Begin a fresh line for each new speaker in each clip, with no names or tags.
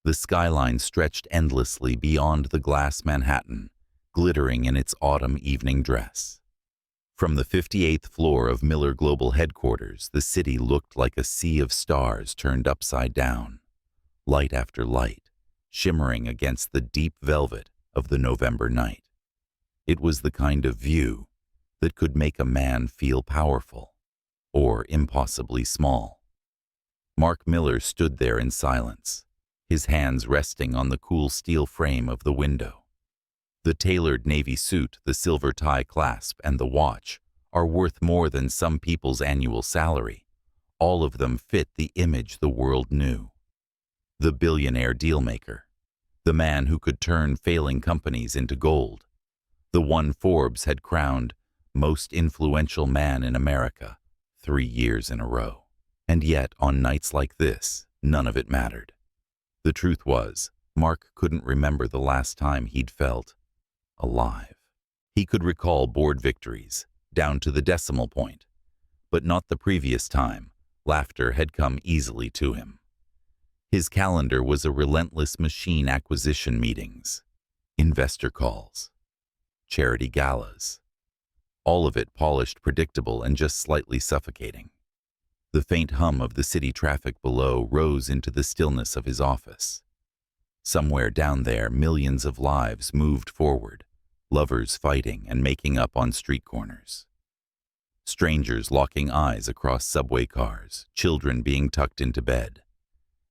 The skyline stretched endlessly beyond the glass Manhattan, glittering in its autumn evening dress. From the 58th floor of Miller Global headquarters, the city looked like a sea of stars turned upside down, light after light, shimmering against the deep velvet of the November night. It was the kind of view that could make a man feel powerful, or impossibly small. Mark Miller stood there in silence, his hands resting on the cool steel frame of the window. The tailored navy suit, the silver tie clasp, and the watch are worth more than some people's annual salary. All of them fit the image the world knew. The billionaire dealmaker, the man who could turn failing companies into gold, the one Forbes had crowned most influential man in America 3 years in a row. And yet, on nights like this, none of it mattered. The truth was, Mark couldn't remember the last time he'd felt alive. He could recall board victories, down to the decimal point, but not the previous time laughter had come easily to him. His calendar was a relentless machine: acquisition meetings, investor calls, charity galas, all of it polished, predictable, and just slightly suffocating. The faint hum of the city traffic below rose into the stillness of his office. Somewhere down there, millions of lives moved forward, lovers fighting and making up on street corners, strangers locking eyes across subway cars, children being tucked into bed.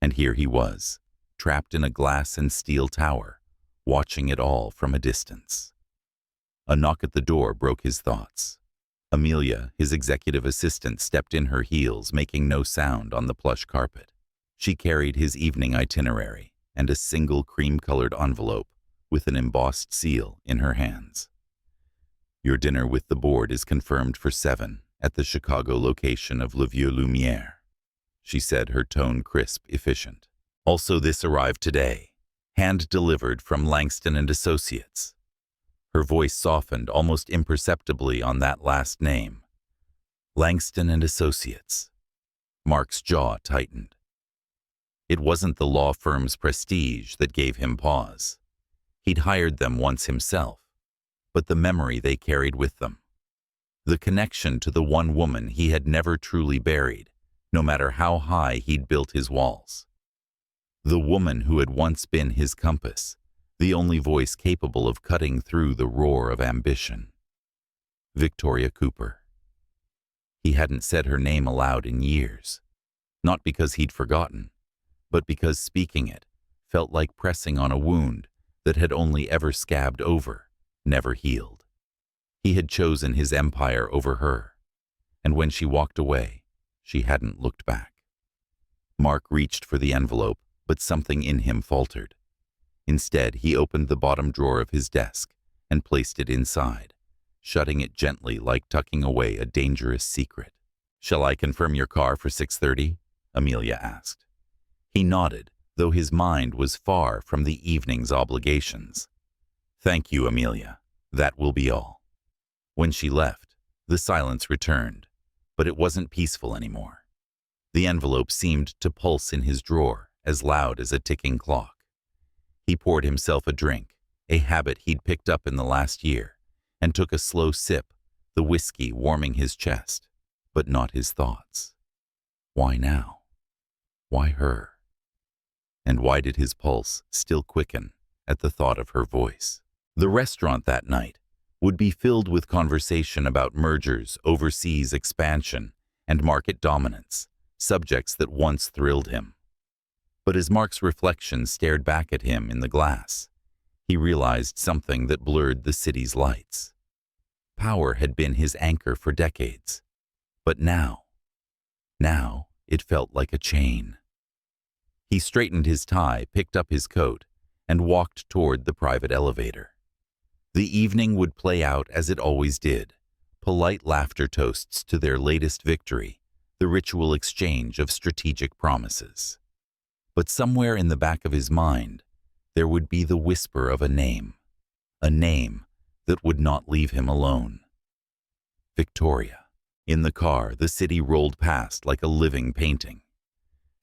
And here he was, trapped in a glass and steel tower, watching it all from a distance. A knock at the door broke his thoughts. Amelia, his executive assistant, stepped in her heels, making no sound on the plush carpet. She carried his evening itinerary and a single cream-colored envelope with an embossed seal in her hands. "Your dinner with the board is confirmed for 7 at the Chicago location of Le Vieux Lumière," she said, her tone crisp, efficient. "Also, this arrived today, hand-delivered from Langston and Associates." Her voice softened almost imperceptibly on that last name. Langston and Associates. Mark's jaw tightened. It wasn't the law firm's prestige that gave him pause. He'd hired them once himself, but the memory they carried with them. The connection to the one woman he had never truly buried, no matter how high he'd built his walls. The woman who had once been his compass, the only voice capable of cutting through the roar of ambition. Victoria Cooper. He hadn't said her name aloud in years, not because he'd forgotten, but because speaking it felt like pressing on a wound that had only ever scabbed over, never healed. He had chosen his empire over her, and when she walked away, she hadn't looked back. Mark reached for the envelope, but something in him faltered. Instead, he opened the bottom drawer of his desk and placed it inside, shutting it gently like tucking away a dangerous secret. "Shall I confirm your car for 6:30? Amelia asked. He nodded, though his mind was far from the evening's obligations. "Thank you, Amelia. That will be all." When she left, the silence returned, but it wasn't peaceful anymore. The envelope seemed to pulse in his drawer, as loud as a ticking clock. He poured himself a drink, a habit he'd picked up in the last year, and took a slow sip, the whiskey warming his chest, but not his thoughts. Why now? Why her? And why did his pulse still quicken at the thought of her voice? The restaurant that night would be filled with conversation about mergers, overseas expansion, and market dominance, subjects that once thrilled him. But as Mark's reflection stared back at him in the glass, he realized something that blurred the city's lights. Power had been his anchor for decades, but now it felt like a chain. He straightened his tie, picked up his coat, and walked toward the private elevator. The evening would play out as it always did, polite laughter toasts to their latest victory, the ritual exchange of strategic promises. But somewhere in the back of his mind, there would be the whisper of a name that would not leave him alone. Victoria. In the car, the city rolled past like a living painting.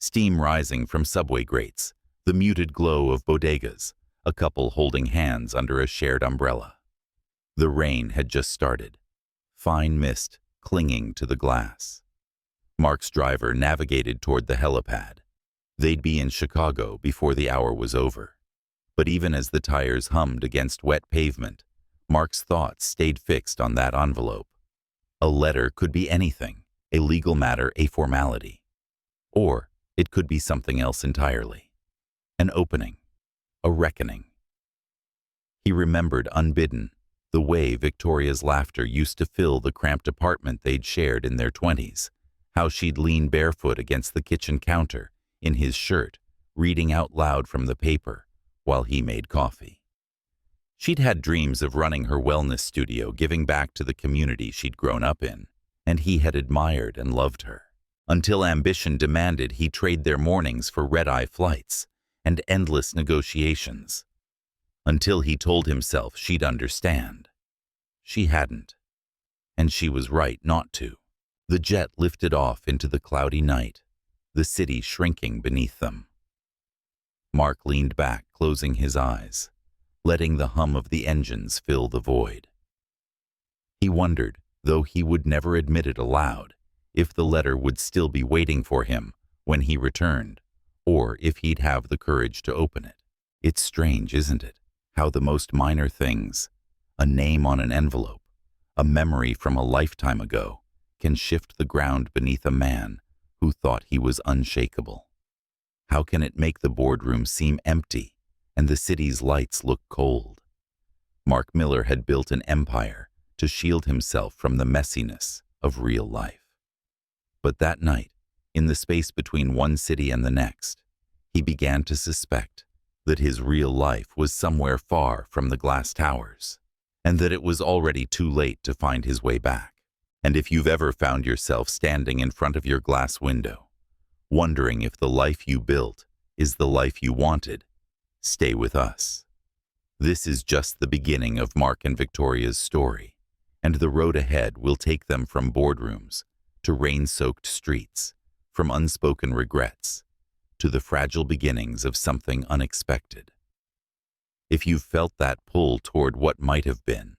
Steam rising from subway grates, the muted glow of bodegas, a couple holding hands under a shared umbrella. The rain had just started, fine mist clinging to the glass. Mark's driver navigated toward the helipad. They'd be in Chicago before the hour was over. But even as the tires hummed against wet pavement, Mark's thoughts stayed fixed on that envelope. A letter could be anything, a legal matter, a formality. Or it could be something else entirely. An opening, a reckoning. He remembered, unbidden, the way Victoria's laughter used to fill the cramped apartment they'd shared in their 20s, how she'd lean barefoot against the kitchen counter, in his shirt, reading out loud from the paper, while he made coffee. She'd had dreams of running her wellness studio, giving back to the community she'd grown up in, and he had admired and loved her. Until ambition demanded he trade their mornings for red-eye flights and endless negotiations. Until he told himself she'd understand. She hadn't. And she was right not to. The jet lifted off into the cloudy night, the city shrinking beneath them. Mark leaned back, closing his eyes, letting the hum of the engines fill the void. He wondered, though he would never admit it aloud, if the letter would still be waiting for him when he returned, or if he'd have the courage to open it. It's strange, isn't it, how the most minor things, a name on an envelope, a memory from a lifetime ago, can shift the ground beneath a man who thought he was unshakable. How can it make the boardroom seem empty and the city's lights look cold? Mark Miller had built an empire to shield himself from the messiness of real life. But that night, in the space between one city and the next, he began to suspect that his real life was somewhere far from the glass towers, and that it was already too late to find his way back. And if you've ever found yourself standing in front of your glass window, wondering if the life you built is the life you wanted, stay with us. This is just the beginning of Mark and Victoria's story, and the road ahead will take them from boardrooms to rain-soaked streets, from unspoken regrets to the fragile beginnings of something unexpected. If you've felt that pull toward what might have been,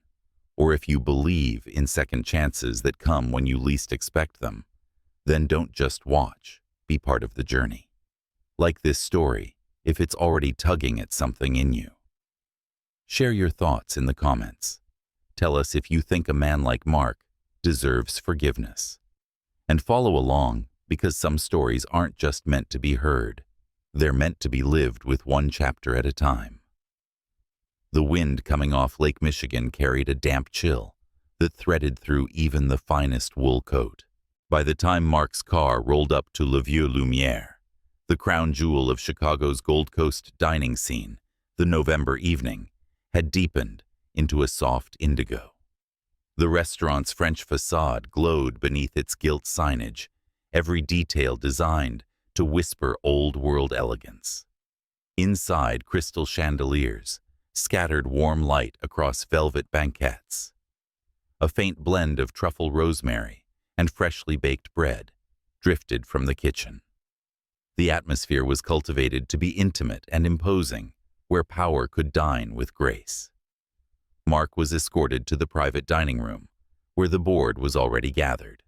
or if you believe in second chances that come when you least expect them, then don't just watch, be part of the journey. Like this story, if it's already tugging at something in you. Share your thoughts in the comments. Tell us if you think a man like Mark deserves forgiveness. And follow along, because some stories aren't just meant to be heard. They're meant to be lived with one chapter at a time. The wind coming off Lake Michigan carried a damp chill that threaded through even the finest wool coat. By the time Mark's car rolled up to Le Vieux Lumière, the crown jewel of Chicago's Gold Coast dining scene, the November evening had deepened into a soft indigo. The restaurant's French facade glowed beneath its gilt signage, every detail designed to whisper old-world elegance. Inside, crystal chandeliers scattered warm light across velvet banquettes. A faint blend of truffle rosemary and freshly baked bread drifted from the kitchen. The atmosphere was cultivated to be intimate and imposing, where power could dine with grace. Mark was escorted to the private dining room, where the board was already gathered.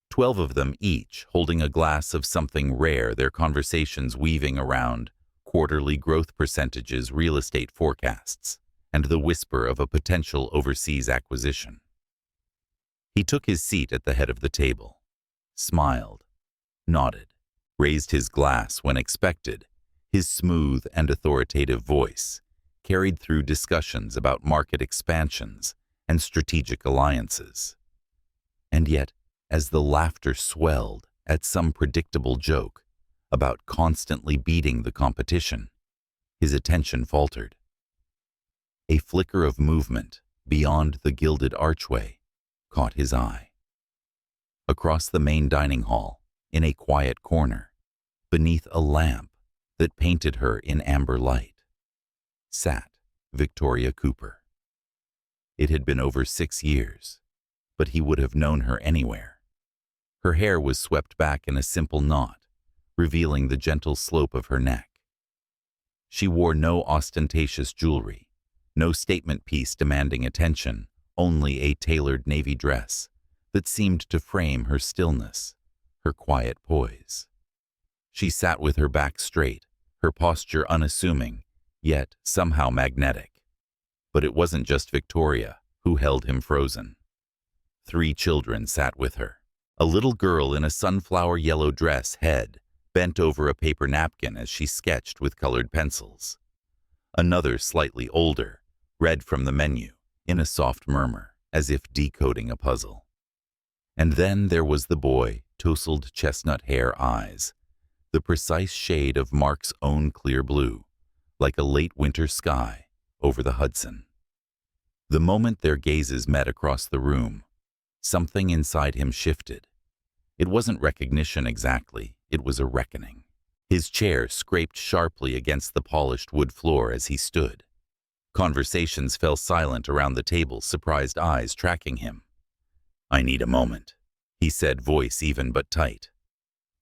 12 of them each holding a glass of something rare, their conversations weaving around quarterly growth percentages, real estate forecasts, and the whisper of a potential overseas acquisition. He took his seat at the head of the table, smiled, nodded, raised his glass when expected. His smooth and authoritative voice carried through discussions about market expansions and strategic alliances. And yet, as the laughter swelled at some predictable joke about constantly beating the competition, his attention faltered. A flicker of movement beyond the gilded archway caught his eye. Across the main dining hall, in a quiet corner, beneath a lamp that painted her in amber light, sat Victoria Cooper. It had been over 6 years, but he would have known her anywhere. Her hair was swept back in a simple knot, revealing the gentle slope of her neck, She wore no ostentatious jewelry, no statement piece demanding attention, only a tailored navy dress that seemed to frame her stillness, her quiet poise. She sat with her back straight, her posture unassuming, yet somehow magnetic. But it wasn't just Victoria who held him frozen. 3 children sat with her. A little girl in a sunflower yellow dress, head bent over a paper napkin as she sketched with colored pencils. Another, slightly older, read from the menu in a soft murmur, as if decoding a puzzle. And then there was the boy, tousled chestnut hair, eyes, the precise shade of Mark's own clear blue, like a late winter sky over the Hudson. The moment their gazes met across the room, something inside him shifted. It wasn't recognition exactly, it was a reckoning. His chair scraped sharply against the polished wood floor as he stood. Conversations fell silent around the table, surprised eyes tracking him. "I need a moment," he said, voice even but tight.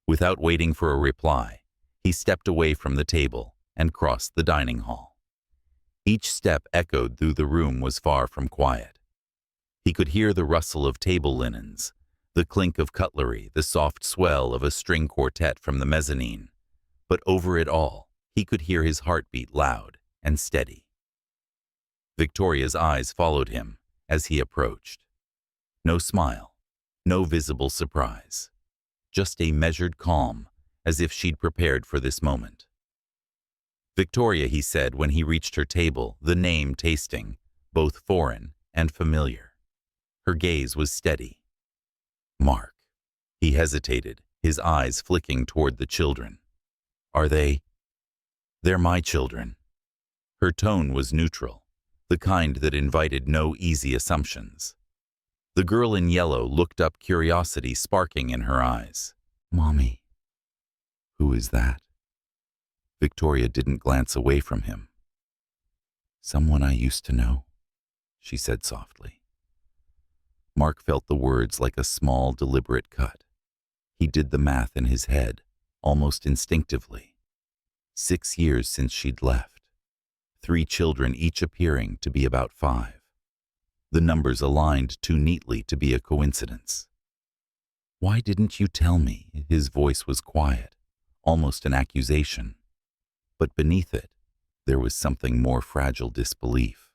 Without waiting for a reply, he stepped away from the table and crossed the dining hall. Each step echoed through the room was far from quiet. He could hear the rustle of table linens, the clink of cutlery, the soft swell of a string quartet from the mezzanine. But over it all, he could hear his heartbeat loud and steady. Victoria's eyes followed him as he approached. No smile, no visible surprise, just a measured calm, as if she'd prepared for this moment. "Victoria," he said when he reached her table, the name tasting both foreign and familiar. Her gaze was steady. "Mark." He hesitated, his eyes flicking toward the children. "Are they?" "They're my children." Her tone was neutral, the kind that invited no easy assumptions. The girl in yellow looked up, curiosity sparking in her eyes. "Mommy." "Who is that?" Victoria didn't glance away from him. "Someone I used to know," she said softly. Mark felt the words like a small, deliberate cut. He did the math in his head, almost instinctively. 6 years since she'd left. 3 children, each appearing to be about 5. The numbers aligned too neatly to be a coincidence. "Why didn't you tell me?" His voice was quiet, almost an accusation. But beneath it, there was something more fragile, disbelief.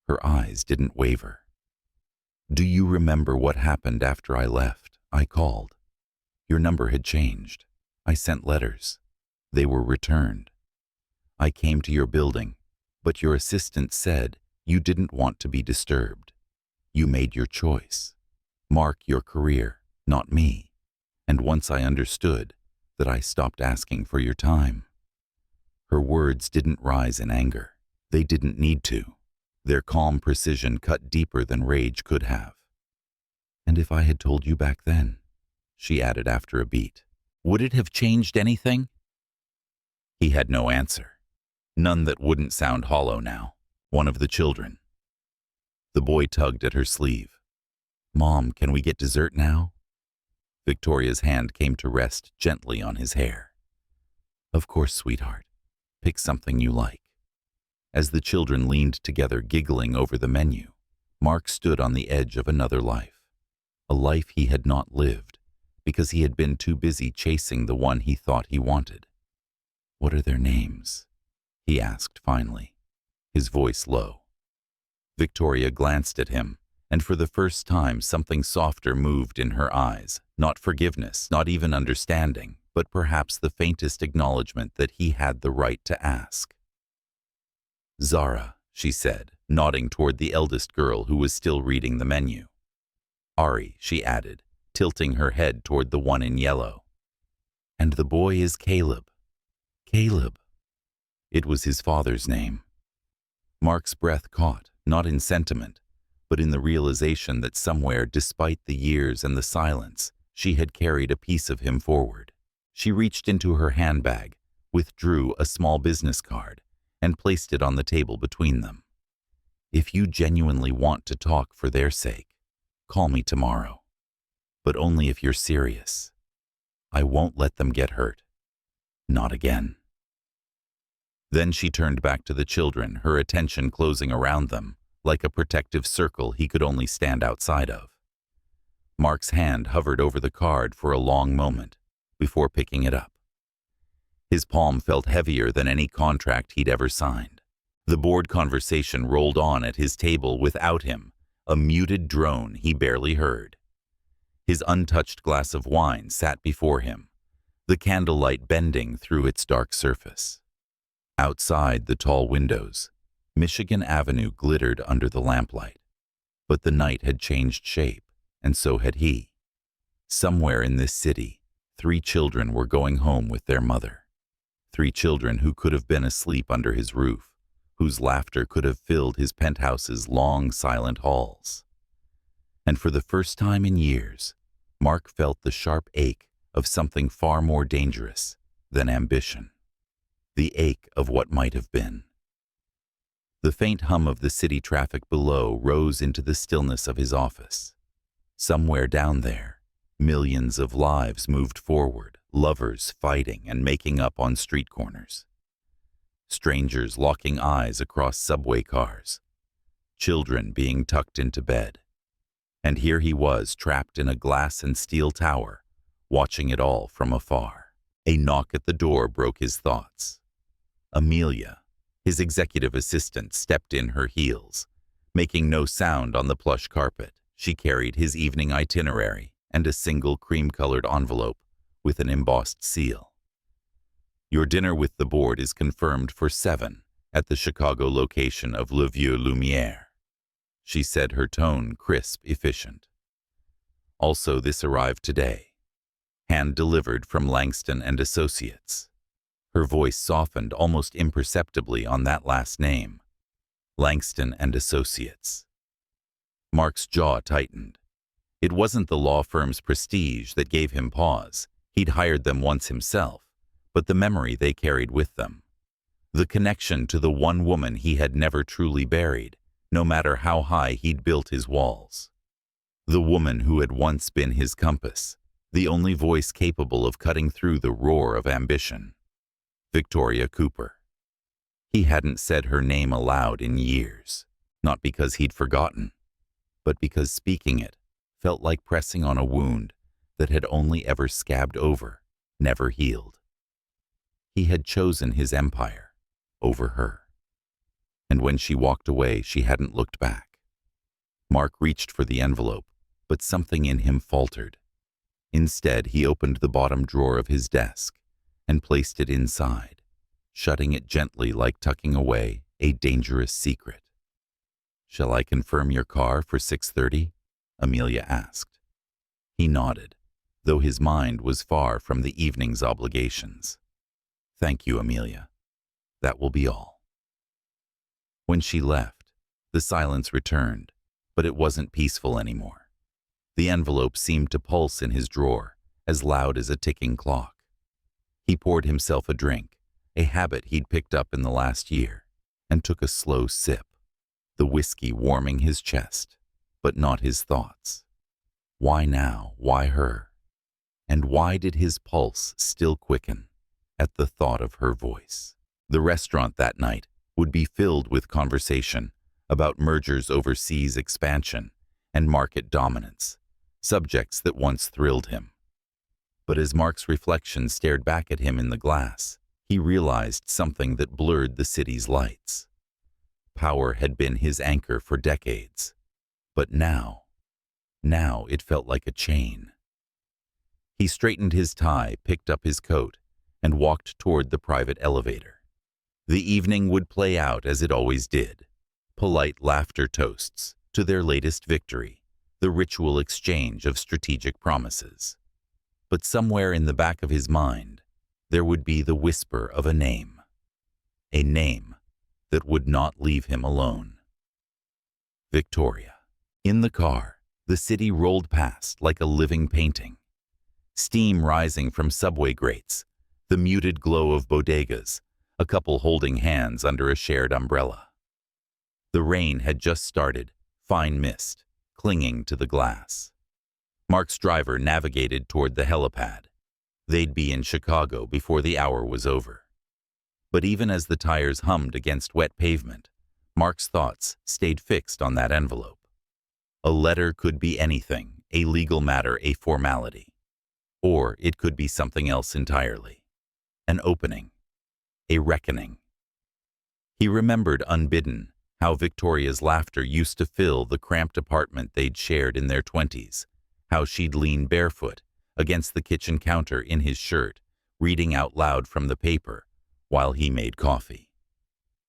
Her eyes didn't waver. "Do you remember what happened after I left? I called. Your number had changed. I sent letters. They were returned. I came to your building, but your assistant said you didn't want to be disturbed. You made your choice. Mark, your career, not me. And once I understood that, I stopped asking for your time." Her words didn't rise in anger. They didn't need to. Their calm precision cut deeper than rage could have. "And if I had told you back then," she added after a beat, "would it have changed anything?" He had no answer. None that wouldn't sound hollow now. One of the children. The boy tugged at her sleeve. "Mom, can we get dessert now?" Victoria's hand came to rest gently on his hair. "Of course, sweetheart. Pick something you like." As the children leaned together, giggling over the menu, Mark stood on the edge of another life. A life he had not lived, because he had been too busy chasing the one he thought he wanted. "What are their names?" he asked finally, his voice low. Victoria glanced at him, and for the first time something softer moved in her eyes. Not forgiveness, not even understanding, but perhaps the faintest acknowledgement that he had the right to ask. "Zara," she said, nodding toward the eldest girl who was still reading the menu. "Ari," she added, tilting her head toward the one in yellow. "And the boy is Caleb." Caleb. It was his father's name. Mark's breath caught, not in sentiment, but in the realization that somewhere, despite the years and the silence, she had carried a piece of him forward. She reached into her handbag, withdrew a small business card, and placed it on the table between them. "If you genuinely want to talk for their sake, call me tomorrow. But only if you're serious. I won't let them get hurt. Not again." Then she turned back to the children, her attention closing around them, like a protective circle he could only stand outside of. Mark's hand hovered over the card for a long moment, before picking it up. His palm felt heavier than any contract he'd ever signed. The board conversation rolled on at his table without him, a muted drone he barely heard. His untouched glass of wine sat before him, the candlelight bending through its dark surface. Outside the tall windows, Michigan Avenue glittered under the lamplight. But the night had changed shape, and so had he. Somewhere in this city, 3 children were going home with their mother. 3 children who could have been asleep under his roof, whose laughter could have filled his penthouse's long, silent halls. And for the first time in years, Mark felt the sharp ache of something far more dangerous than ambition. The ache of what might have been. The faint hum of the city traffic below rose into the stillness of his office. Somewhere down there, millions of lives moved forward, lovers fighting and making up on street corners. Strangers locking eyes across subway cars. Children being tucked into bed. And here he was, trapped in a glass and steel tower, watching it all from afar. A knock at the door broke his thoughts. Amelia, his executive assistant, stepped in her heels. Making no sound on the plush carpet, she carried his evening itinerary and a single cream-colored envelope with an embossed seal. Your dinner with the board is confirmed for 7 at the Chicago location of Le Vieux Lumière, she said, her tone crisp, efficient. Also, this arrived today. Hand-delivered from Langston and Associates. Her voice softened almost imperceptibly on that last name. Langston and Associates. Mark's jaw tightened. It wasn't the law firm's prestige that gave him pause. He'd hired them once himself, but the memory they carried with them. The connection to the one woman he had never truly buried, no matter how high he'd built his walls. The woman who had once been his compass, the only voice capable of cutting through the roar of ambition. Victoria Cooper. He hadn't said her name aloud in years, not because he'd forgotten, but because speaking it felt like pressing on a wound that had only ever scabbed over, never healed. He had chosen his empire over her. And when she walked away, she hadn't looked back. Mark reached for the envelope, but something in him faltered. Instead, he opened the bottom drawer of his desk and placed it inside, shutting it gently like tucking away a dangerous secret. "Shall I confirm your car for 6:30? Amelia asked. He nodded, though his mind was far from the evening's obligations. "Thank you, Amelia. That will be all." When she left, the silence returned, but it wasn't peaceful anymore. The envelope seemed to pulse in his drawer, as loud as a ticking clock. He poured himself a drink, a habit he'd picked up in the last year, and took a slow sip, the whiskey warming his chest, but not his thoughts. Why now? Why her? And why did his pulse still quicken at the thought of her voice? The restaurant that night would be filled with conversation about mergers, overseas expansion, and market dominance, subjects that once thrilled him. But as Mark's reflection stared back at him in the glass, he realized something that blurred the city's lights. Power had been his anchor for decades, but now it felt like a chain. He straightened his tie, picked up his coat, and walked toward the private elevator. The evening would play out as it always did. Polite laughter toasts to their latest victory, the ritual exchange of strategic promises. But somewhere in the back of his mind, there would be the whisper of a name that would not leave him alone. Victoria. In the car, the city rolled past like a living painting. Steam rising from subway grates, the muted glow of bodegas, a couple holding hands under a shared umbrella. The rain had just started, fine mist, clinging to the glass. Mark's driver navigated toward the helipad. They'd be in Chicago before the hour was over. But even as the tires hummed against wet pavement, Mark's thoughts stayed fixed on that envelope. A letter could be anything, a legal matter, a formality. Or it could be something else entirely. An opening. A reckoning. He remembered unbidden how Victoria's laughter used to fill the cramped apartment they'd shared in their 20s, how she'd lean barefoot against the kitchen counter in his shirt, reading out loud from the paper while he made coffee.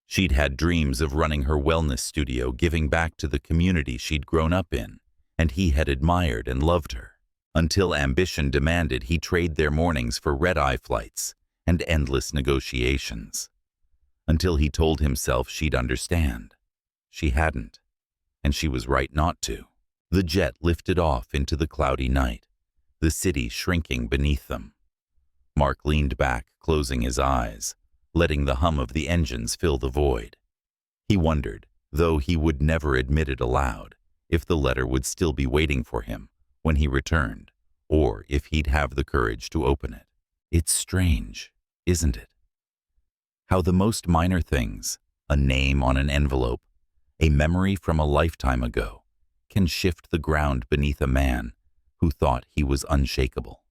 She'd had dreams of running her wellness studio, giving back to the community she'd grown up in, and he had admired and loved her, until ambition demanded he trade their mornings for red-eye flights and endless negotiations. Until he told himself she'd understand. She hadn't, and she was right not to. The jet lifted off into the cloudy night, the city shrinking beneath them. Mark leaned back, closing his eyes, letting the hum of the engines fill the void. He wondered, though he would never admit it aloud, if the letter would still be waiting for him when he returned, or if he'd have the courage to open it. It's strange, isn't it? How the most minor things, a name on an envelope, a memory from a lifetime ago, can shift the ground beneath a man who thought he was unshakable.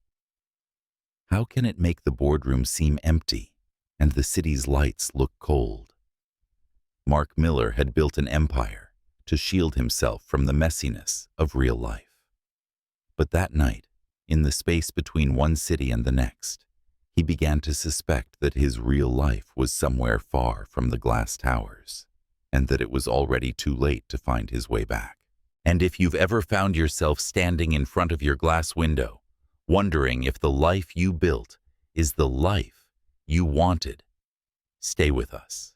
How can it make the boardroom seem empty and the city's lights look cold? Mark Miller had built an empire to shield himself from the messiness of real life. But that night, in the space between one city and the next, he began to suspect that his real life was somewhere far from the glass towers, and that it was already too late to find his way back. And if you've ever found yourself standing in front of your glass window, wondering if the life you built is the life you wanted, stay with us.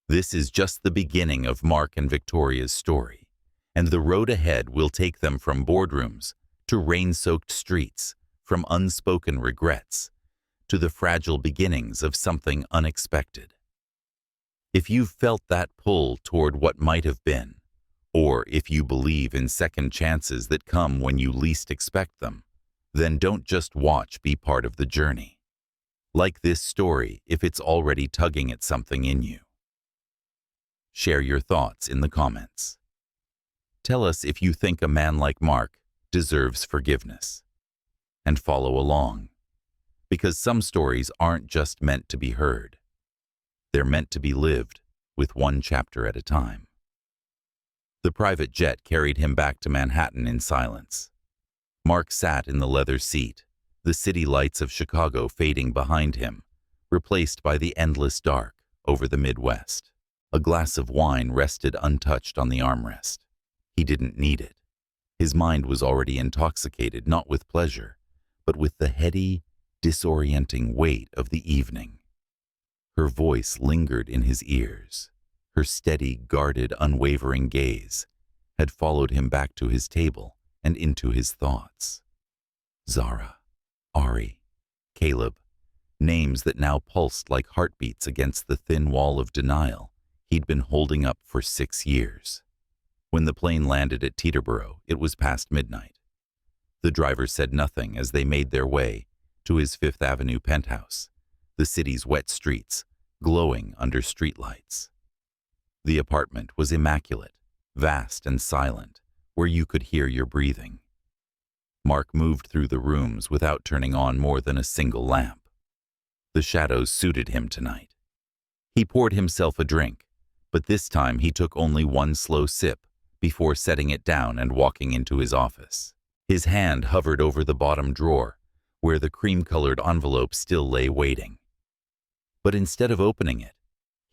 This is just the beginning of Mark and Victoria's story, and the road ahead will take them from boardrooms to rain-soaked streets, from unspoken regrets to the fragile beginnings of something unexpected. If you've felt that pull toward what might have been, or if you believe in second chances that come when you least expect them, then don't just watch, be part of the journey. Like this story if it's already tugging at something in you. Share your thoughts in the comments. Tell us if you think a man like Mark deserves forgiveness. And follow along, because some stories aren't just meant to be heard. They're meant to be lived, with one chapter at a time. The private jet carried him back to Manhattan in silence. Mark sat in the leather seat, the city lights of Chicago fading behind him, replaced by the endless dark over the Midwest. A glass of wine rested untouched on the armrest. He didn't need it. His mind was already intoxicated, not with pleasure, but with the heady, disorienting weight of the evening. Her voice lingered in his ears. Her steady, guarded, unwavering gaze had followed him back to his table and into his thoughts. Zara, Ari, Caleb, names that now pulsed like heartbeats against the thin wall of denial he'd been holding up for 6 years. When the plane landed at Teterboro, it was past midnight. The driver said nothing as they made their way to his Fifth Avenue penthouse, the city's wet streets glowing under streetlights. The apartment was immaculate, vast and silent, where you could hear your breathing. Mark moved through the rooms without turning on more than a single lamp. The shadows suited him tonight. He poured himself a drink, but this time he took only one slow sip before setting it down and walking into his office. His hand hovered over the bottom drawer, where the cream-colored envelope still lay waiting. But instead of opening it,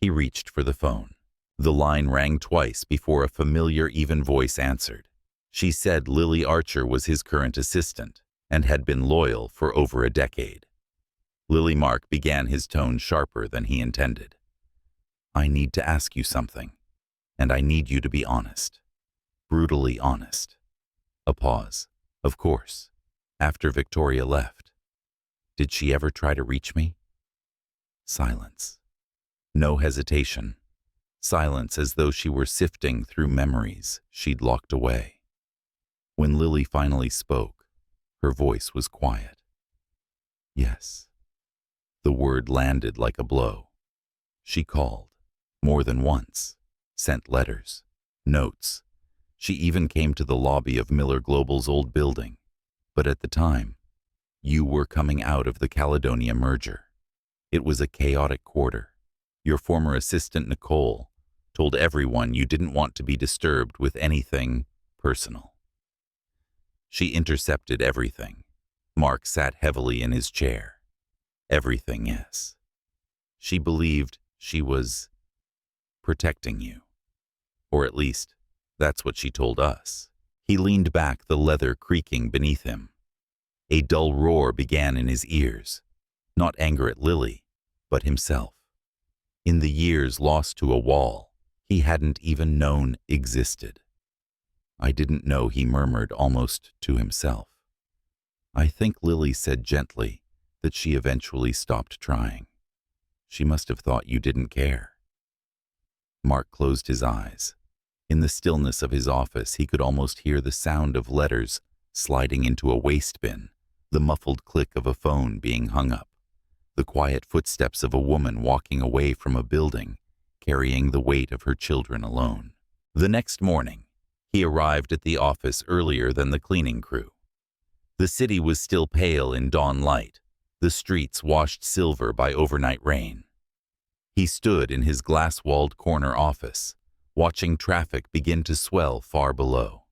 he reached for the phone. The line rang twice before a familiar, even voice answered. She said Lily Archer was his current assistant and had been loyal for over a decade. Lily. Mark began, his tone sharper than he intended. I need to ask you something, and I need you to be honest. Brutally honest. A pause. Of course. After Victoria left. Did she ever try to reach me? Silence. No hesitation. Silence as though she were sifting through memories she'd locked away. When Lily finally spoke, her voice was quiet. Yes. The word landed like a blow. She called, more than once, sent letters, notes. She even came to the lobby of Miller Global's old building. But at the time, you were coming out of the Caledonia merger. It was a chaotic quarter. Your former assistant, Nicole, told everyone you didn't want to be disturbed with anything personal. She intercepted everything. Mark sat heavily in his chair. Everything, yes. She believed she was protecting you. Or at least, that's what she told us. He leaned back, the leather creaking beneath him. A dull roar began in his ears. Not anger at Lily, but himself. In the years lost to a wall he hadn't even known existed. I didn't know, he murmured almost to himself. I think Lily said gently that she eventually stopped trying. She must have thought you didn't care. Mark closed his eyes. In the stillness of his office, he could almost hear the sound of letters sliding into a waste bin, the muffled click of a phone being hung up, the quiet footsteps of a woman walking away from a building, carrying the weight of her children alone. The next morning, he arrived at the office earlier than the cleaning crew. The city was still pale in dawn light, the streets washed silver by overnight rain. He stood in his glass-walled corner office, watching traffic begin to swell far below.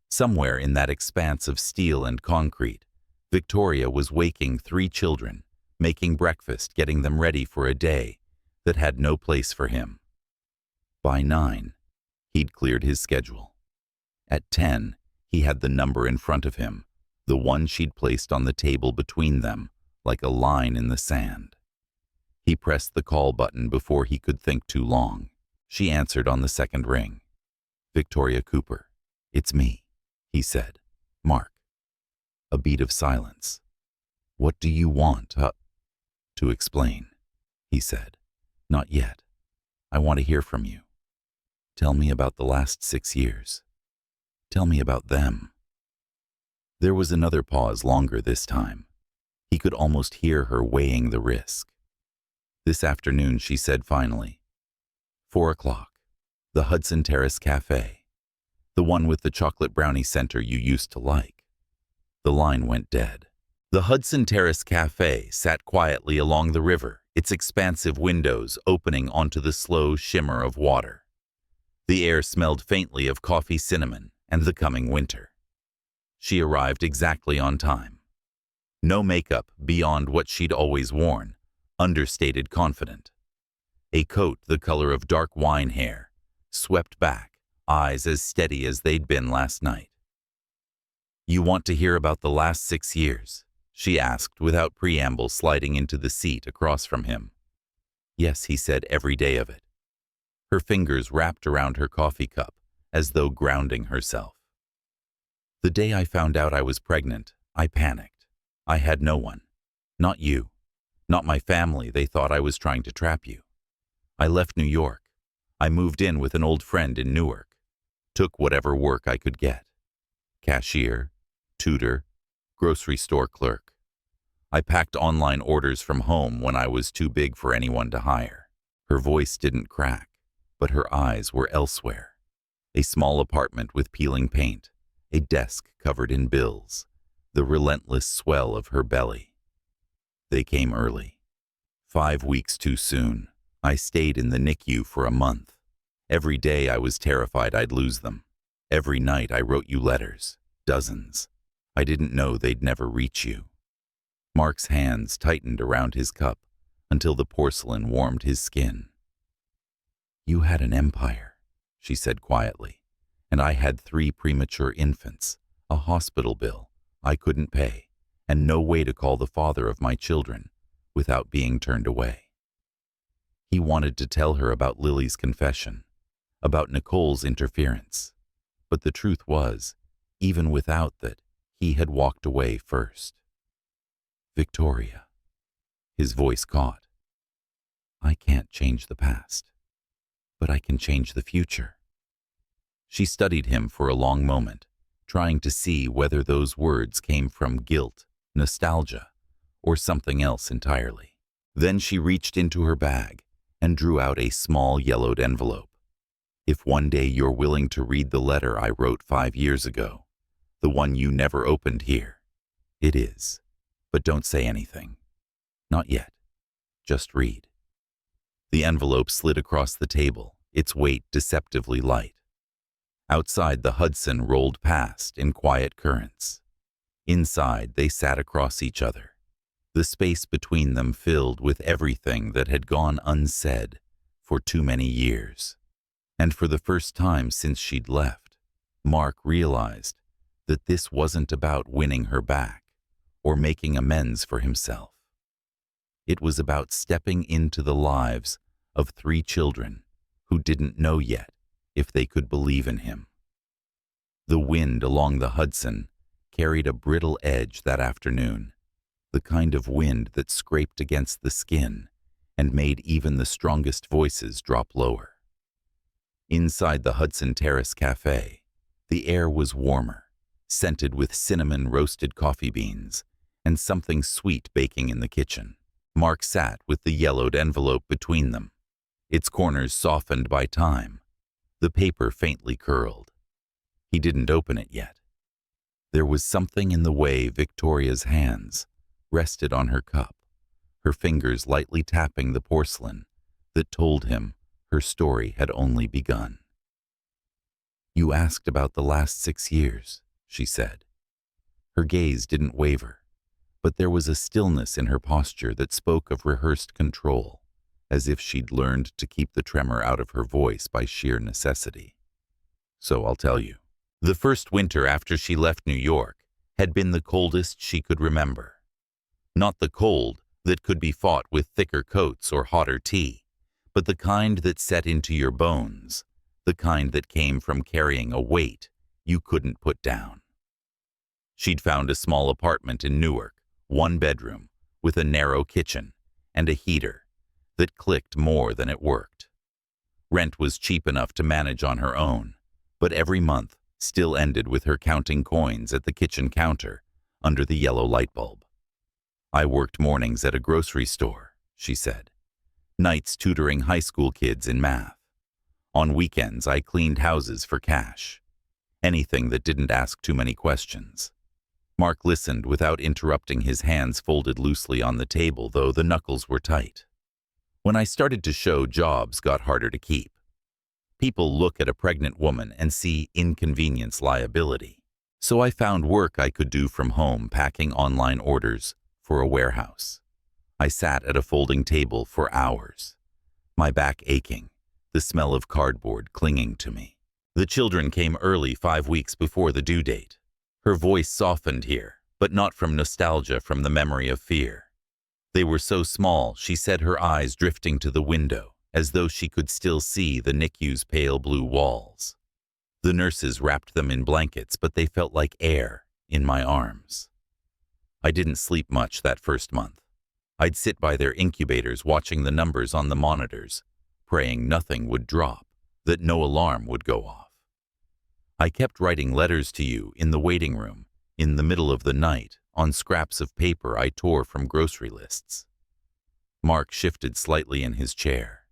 Somewhere in that expanse of steel and concrete, Victoria was waking 3 children, making breakfast, getting them ready for a day that had no place for him. By 9, he'd cleared his schedule. At 10, he had the number in front of him, the one she'd placed on the table between them, like a line in the sand. He pressed the call button before he could think too long. She answered on the second ring. Victoria Cooper. It's me, he said. Mark. A beat of silence. What do you want? To explain, he said. Not yet. I want to hear from you. Tell me about the last 6 years. Tell me about them. There was another pause, longer this time. He could almost hear her weighing the risk. This afternoon, she said finally. 4 o'clock. The Hudson Terrace Cafe. The one with the chocolate brownie center you used to like. The line went dead. The Hudson Terrace Cafe sat quietly along the river, its expansive windows opening onto the slow shimmer of water. The air smelled faintly of coffee, cinnamon, and the coming winter. She arrived exactly on time. No makeup beyond what she'd always worn, understated, confident. A coat the color of dark wine hair, swept back, eyes as steady as they'd been last night. You want to hear about the last 6 years? She asked without preamble, sliding into the seat across from him. Yes, he said, every day of it. Her fingers wrapped around her coffee cup, as though grounding herself. The day I found out I was pregnant, I panicked. I had no one. Not you. Not my family. They thought I was trying to trap you. I left New York. I moved in with an old friend in Newark. Took whatever work I could get. Cashier, tutor, grocery store clerk. I packed online orders from home when I was too big for anyone to hire. Her voice didn't crack, but her eyes were elsewhere. A small apartment with peeling paint, a desk covered in bills, the relentless swell of her belly. They came early. 5 weeks too soon. I stayed in the NICU for a month. Every day I was terrified I'd lose them. Every night I wrote you letters, dozens. I didn't know they'd never reach you. Mark's hands tightened around his cup until the porcelain warmed his skin. You had an empire, she said quietly, and I had 3 premature infants, a hospital bill I couldn't pay, and no way to call the father of my children without being turned away. He wanted to tell her about Lily's confession, about Nicole's interference, but the truth was, even without that, he had walked away first. Victoria. His voice caught. I can't change the past, but I can change the future. She studied him for a long moment, trying to see whether those words came from guilt, nostalgia, or something else entirely. Then she reached into her bag and drew out a small yellowed envelope. If one day you're willing to read the letter I wrote 5 years ago, the one you never opened here, it is. But don't say anything. Not yet. Just read. The envelope slid across the table, its weight deceptively light. Outside, the Hudson rolled past in quiet currents. Inside, they sat across each other, the space between them filled with everything that had gone unsaid for too many years. And for the first time since she'd left, Mark realized that this wasn't about winning her back or making amends for himself. It was about stepping into the lives of 3 children who didn't know yet if they could believe in him. The wind along the Hudson carried a brittle edge that afternoon, the kind of wind that scraped against the skin and made even the strongest voices drop lower. Inside the Hudson Terrace Cafe, the air was warmer, scented with cinnamon roasted coffee beans and something sweet baking in the kitchen. Mark sat with the yellowed envelope between them, its corners softened by time, the paper faintly curled. He didn't open it yet. There was something in the way Victoria's hands rested on her cup, her fingers lightly tapping the porcelain, that told him her story had only begun. "You asked about the last 6 years," she said. Her gaze didn't waver, but there was a stillness in her posture that spoke of rehearsed control, as if she'd learned to keep the tremor out of her voice by sheer necessity. "So I'll tell you. The first winter after she left New York had been the coldest she could remember. Not the cold that could be fought with thicker coats or hotter tea, but the kind that set into your bones, the kind that came from carrying a weight you couldn't put down. She'd found a small apartment in Newark, 1 bedroom, with a narrow kitchen and a heater that clicked more than it worked. Rent was cheap enough to manage on her own, but every month still ended with her counting coins at the kitchen counter under the yellow light bulb. "I worked mornings at a grocery store," she said, "nights tutoring high school kids in math. On weekends, I cleaned houses for cash. Anything that didn't ask too many questions." Mark listened without interrupting, his hands folded loosely on the table, though the knuckles were tight. "When I started to show, jobs got harder to keep. People look at a pregnant woman and see inconvenience, liability. So I found work I could do from home, packing online orders for a warehouse. I sat at a folding table for hours, my back aching, the smell of cardboard clinging to me. The children came early, 5 weeks before the due date." Her voice softened here, but not from nostalgia, from the memory of fear. "They were so small," she said, her eyes drifting to the window, as though she could still see the NICU's pale blue walls. "The nurses wrapped them in blankets, but they felt like air in my arms. I didn't sleep much that first month. I'd sit by their incubators watching the numbers on the monitors, praying nothing would drop, that no alarm would go off. I kept writing letters to you in the waiting room, in the middle of the night, on scraps of paper I tore from grocery lists." Mark shifted slightly in his chair.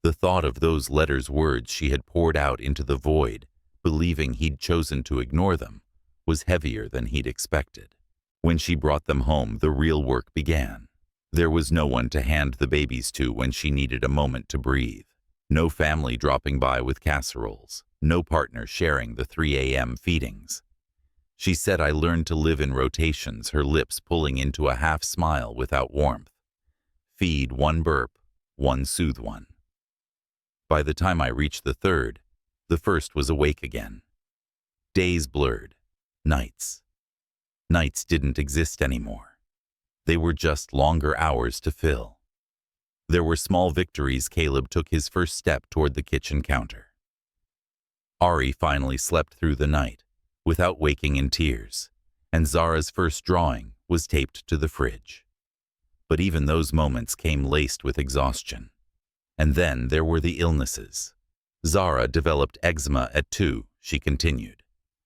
The thought of those letters, words she had poured out into the void, believing he'd chosen to ignore them, was heavier than he'd expected. When she brought them home, the real work began. There was no one to hand the babies to when she needed a moment to breathe. No family dropping by with casseroles. No partner sharing the 3 a.m. feedings. She said, "I learned to live in rotations," her lips pulling into a half smile without warmth. "Feed 1 burp, 1 soothe 1. By the time I reached the 3rd, the 1st was awake again. Days blurred. Nights. Nights didn't exist anymore. They were just longer hours to fill." There were small victories. Caleb took his first step toward the kitchen counter. Ari finally slept through the night, without waking in tears, and Zara's first drawing was taped to the fridge. But even those moments came laced with exhaustion. And then there were the illnesses. Zara developed eczema at 2, she continued.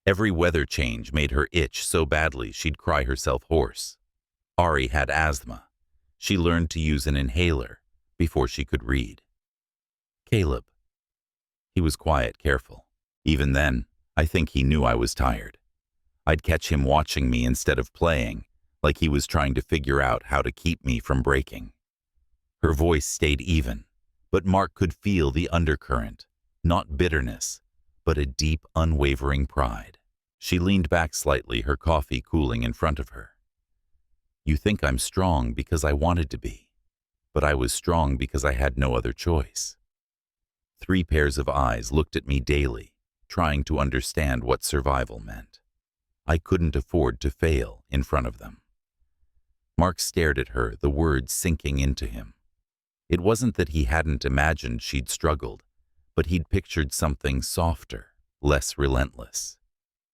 Every weather change made her itch so badly she'd cry herself hoarse. Ari had asthma. She learned to use an inhaler before she could read. Caleb. He was quiet, careful. Even then, I think he knew I was tired. I'd catch him watching me instead of playing, like he was trying to figure out how to keep me from breaking. Her voice stayed even, but Mark could feel the undercurrent, not bitterness, but a deep, unwavering pride. She leaned back slightly, her coffee cooling in front of her. You think I'm strong because I wanted to be, but I was strong because I had no other choice. 3 pairs of eyes looked at me daily, trying to understand what survival meant. I couldn't afford to fail in front of them. Mark stared at her, the words sinking into him. It wasn't that he hadn't imagined she'd struggled, but he'd pictured something softer, less relentless.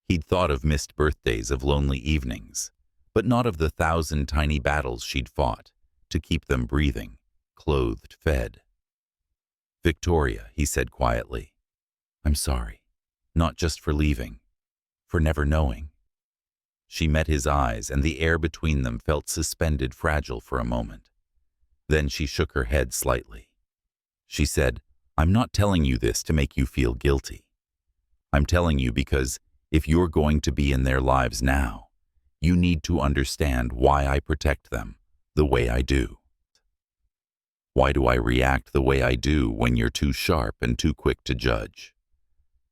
He'd thought of missed birthdays, of lonely evenings, but not of the 1,000 tiny battles she'd fought to keep them breathing, clothed, fed. Victoria, he said quietly, I'm sorry, not just for leaving, for never knowing. She met his eyes, and the air between them felt suspended, fragile for a moment. Then she shook her head slightly. She said, I'm not telling you this to make you feel guilty. I'm telling you because if you're going to be in their lives now, you need to understand why I protect them the way I do. Why do I react the way I do when you're too sharp and too quick to judge?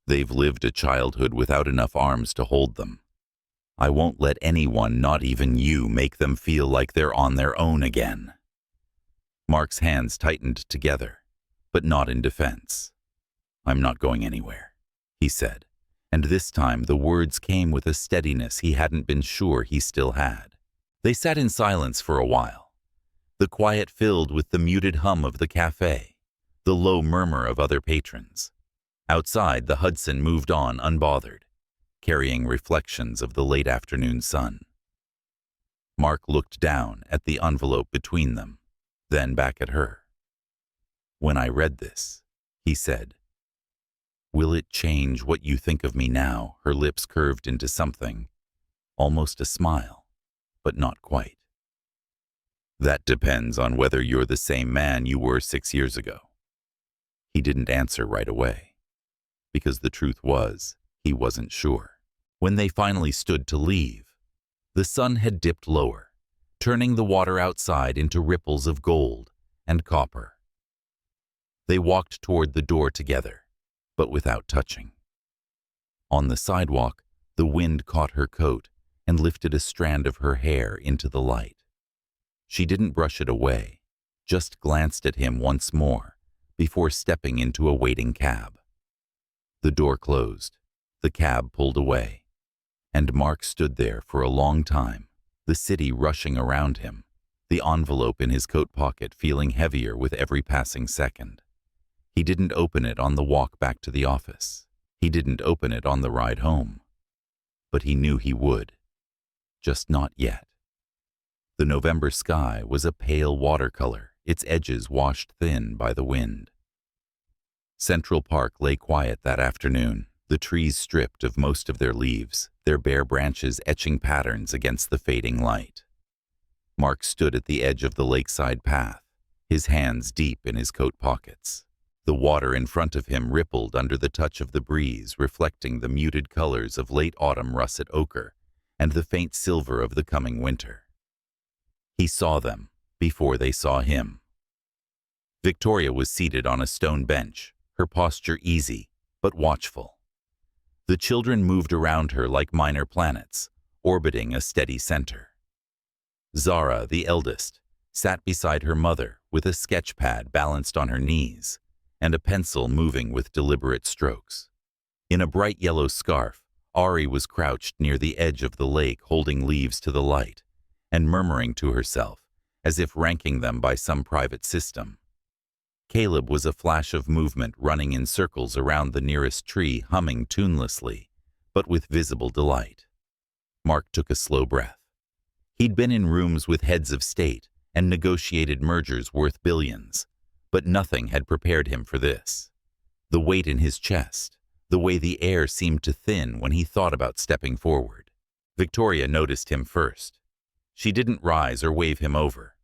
They've lived a childhood without enough arms to hold them. I won't let anyone, not even you, make them feel like they're on their own again. Mark's hands tightened together, but not in defense. I'm not going anywhere, he said, and this time the words came with a steadiness he hadn't been sure he still had. They sat in silence for a while, the quiet filled with the muted hum of the cafe, the low murmur of other patrons. Outside, the Hudson moved on unbothered, carrying reflections of the late afternoon sun. Mark looked down at the envelope between them, then back at her. When I read this, he said, will it change what you think of me now? Her lips curved into something, almost a smile, but not quite. That depends on whether you're the same man you were 6 years ago. He didn't answer right away, because the truth was, he wasn't sure. When they finally stood to leave, the sun had dipped lower, turning the water outside into ripples of gold and copper. They walked toward the door together, but without touching. On the sidewalk, the wind caught her coat and lifted a strand of her hair into the light. She didn't brush it away, just glanced at him once more before stepping into a waiting cab. The door closed, the cab pulled away, and Mark stood there for a long time, the city rushing around him, the envelope in his coat pocket feeling heavier with every passing second. He didn't open it on the walk back to the office. He didn't open it on the ride home. But he knew he would. Just not yet. The November sky was a pale watercolor, its edges washed thin by the wind. Central Park lay quiet that afternoon, the trees stripped of most of their leaves, their bare branches etching patterns against the fading light. Mark stood at the edge of the lakeside path, his hands deep in his coat pockets. The water in front of him rippled under the touch of the breeze, reflecting the muted colors of late autumn russet ochre and the faint silver of the coming winter. He saw them before they saw him. Victoria was seated on a stone bench, her posture easy but watchful. The children moved around her like minor planets, orbiting a steady center. Zara, the eldest, sat beside her mother with a sketch pad balanced on her knees and a pencil moving with deliberate strokes. In a bright yellow scarf, Ari was crouched near the edge of the lake, holding leaves to the light and murmuring to herself, as if ranking them by some private system. Caleb was a flash of movement, running in circles around the nearest tree, humming tunelessly, but with visible delight. Mark took a slow breath. He'd been in rooms with heads of state and negotiated mergers worth billions, but nothing had prepared him for this. The weight in his chest, the way the air seemed to thin when he thought about stepping forward. Victoria noticed him first. She didn't rise or wave him over.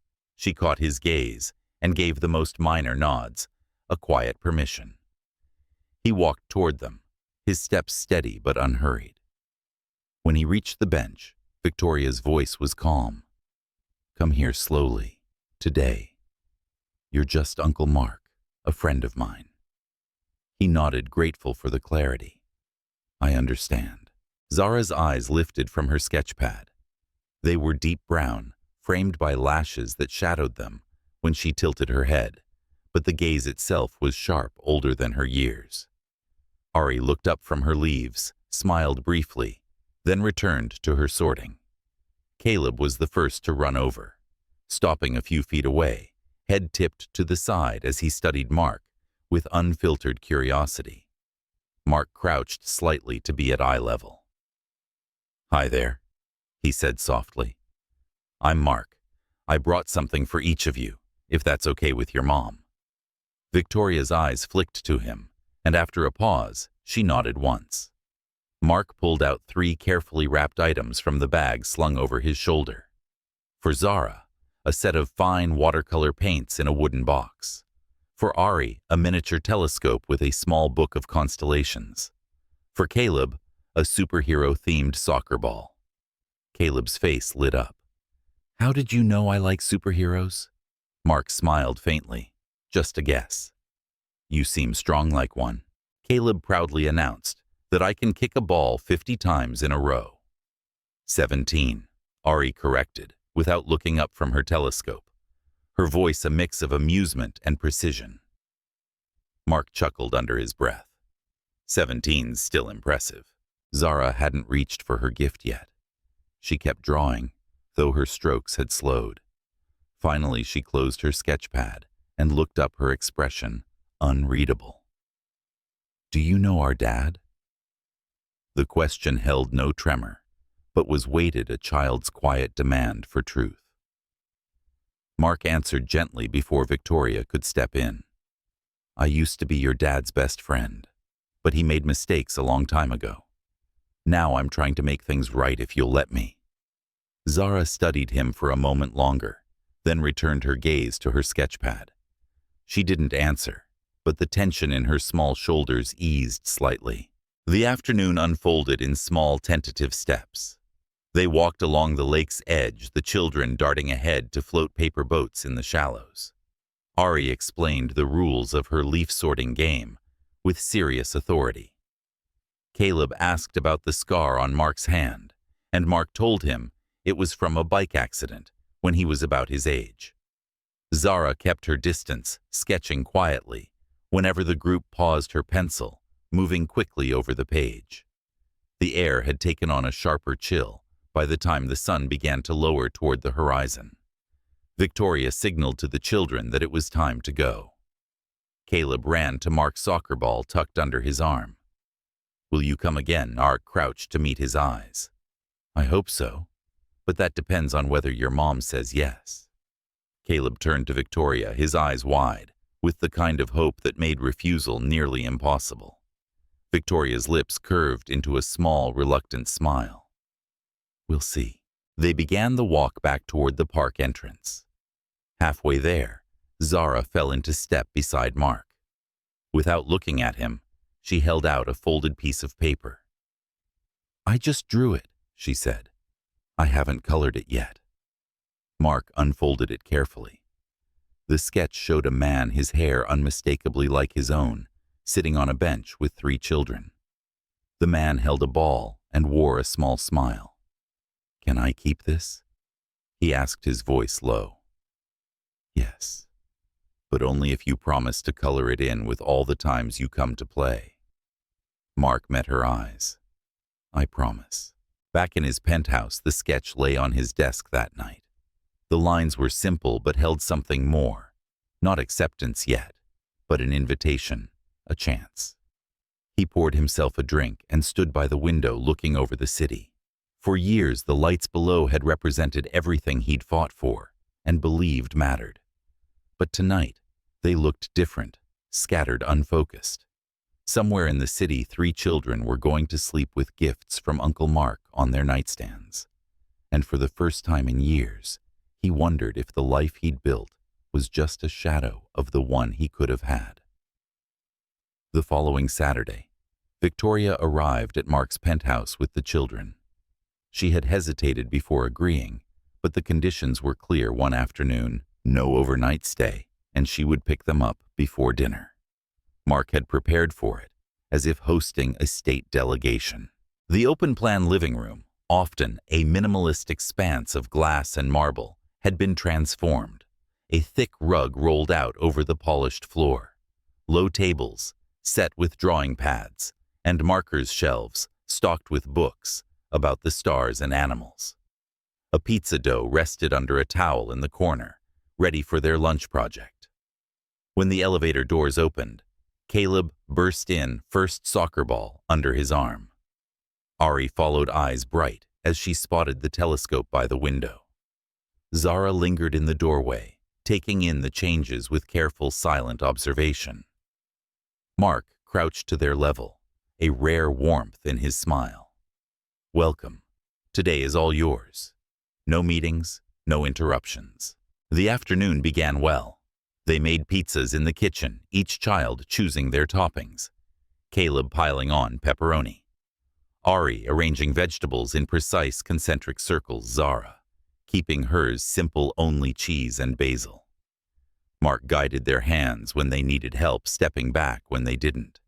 She caught his gaze and gave the most minor nods, a quiet permission. He walked toward them, his steps steady but unhurried. When he reached the bench, Victoria's voice was calm. "Come here slowly. Today. You're just Uncle Mark, a friend of mine." He nodded, grateful for the clarity. "I understand." Zara's eyes lifted from her sketchpad. They were deep brown, framed by lashes that shadowed them when she tilted her head, but the gaze itself was sharp, older than her years. Ari looked up from her leaves, smiled briefly, then returned to her sorting. Caleb was the first to run over, stopping a few feet away, head tipped to the side as he studied Mark with unfiltered curiosity. Mark crouched slightly to be at eye level. "Hi there," he said softly. "I'm Mark. I brought something for each of you, if that's okay with your mom." Victoria's eyes flicked to him, and after a pause, she nodded once. Mark pulled out 3 carefully wrapped items from the bag slung over his shoulder. For Zara, a set of fine watercolor paints in a wooden box. For Ari, a miniature telescope with a small book of constellations. For Caleb, a superhero-themed soccer ball. Caleb's face lit up. "How did you know I like superheroes?" Mark smiled faintly. "Just a guess." "You seem strong like one." Caleb proudly announced that I can kick a ball 50 times in a row. 17, Ari corrected, without looking up from her telescope, her voice a mix of amusement and precision. Mark chuckled under his breath. 17's still impressive. Zara hadn't reached for her gift yet. She kept drawing, though her strokes had slowed. Finally, she closed her sketchpad and looked up, her expression unreadable. "Do you know our dad?" The question held no tremor, but was weighted a child's quiet demand for truth. Mark answered gently before Victoria could step in. "I used to be your dad's best friend, but he made mistakes a long time ago. Now I'm trying to make things right if you'll let me." Zara studied him for a moment longer, then returned her gaze to her sketchpad. She didn't answer, but the tension in her small shoulders eased slightly. The afternoon unfolded in small, tentative steps. They walked along the lake's edge, the children darting ahead to float paper boats in the shallows. Ari explained the rules of her leaf-sorting game with serious authority. Caleb asked about the scar on Mark's hand, and Mark told him it was from a bike accident when he was about his age. Zara kept her distance, sketching quietly, whenever the group paused her pencil, moving quickly over the page. The air had taken on a sharper chill by the time the sun began to lower toward the horizon. Victoria signaled to the children that it was time to go. Caleb ran to Mark's soccer ball tucked under his arm. "Will you come again?" Mark crouched to meet his eyes. "I hope so, but that depends on whether your mom says yes." Caleb turned to Victoria, his eyes wide, with the kind of hope that made refusal nearly impossible. Victoria's lips curved into a small, reluctant smile. "We'll see." They began the walk back toward the park entrance. Halfway there, Zara fell into step beside Mark. Without looking at him, she held out a folded piece of paper. "I just drew it," she said. "I haven't colored it yet." Mark unfolded it carefully. The sketch showed a man, his hair unmistakably like his own, sitting on a bench with 3 children. The man held a ball and wore a small smile. "Can I keep this?" he asked, his voice low. "Yes, but only if you promise to color it in with all the times you come to play." Mark met her eyes. "I promise." Back in his penthouse, the sketch lay on his desk that night. The lines were simple but held something more. Not acceptance yet, but an invitation, a chance. He poured himself a drink and stood by the window looking over the city. For years, the lights below had represented everything he'd fought for and believed mattered. But tonight, they looked different, scattered, unfocused. Somewhere in the city, 3 children were going to sleep with gifts from Uncle Mark on their nightstands. And for the first time in years, He wondered if the life he'd built was just a shadow of the one he could have had. The following Saturday, Victoria arrived at Mark's penthouse with the children. She had hesitated before agreeing, but the conditions were clear one afternoon: no overnight stay, and she would pick them up before dinner. Mark had prepared for it, as if hosting a state delegation. The open-plan living room, often a minimalist expanse of glass and marble, had been transformed. A thick rug rolled out over the polished floor. Low tables, set with drawing pads, and markers shelves stocked with books about the stars and animals. A pizza dough rested under a towel in the corner, ready for their lunch project. When the elevator doors opened, Caleb burst in, first soccer ball under his arm. Ari followed, eyes bright, as she spotted the telescope by the window. Zara lingered in the doorway, taking in the changes with careful, silent observation. Mark crouched to their level, a rare warmth in his smile. "Welcome. Today is all yours. No meetings, no interruptions." The afternoon began well. They made pizzas in the kitchen, each child choosing their toppings. Caleb piling on pepperoni, Ari arranging vegetables in precise concentric circles, Zara keeping hers simple, only cheese and basil. Mark guided their hands when they needed help, stepping back when they didn't.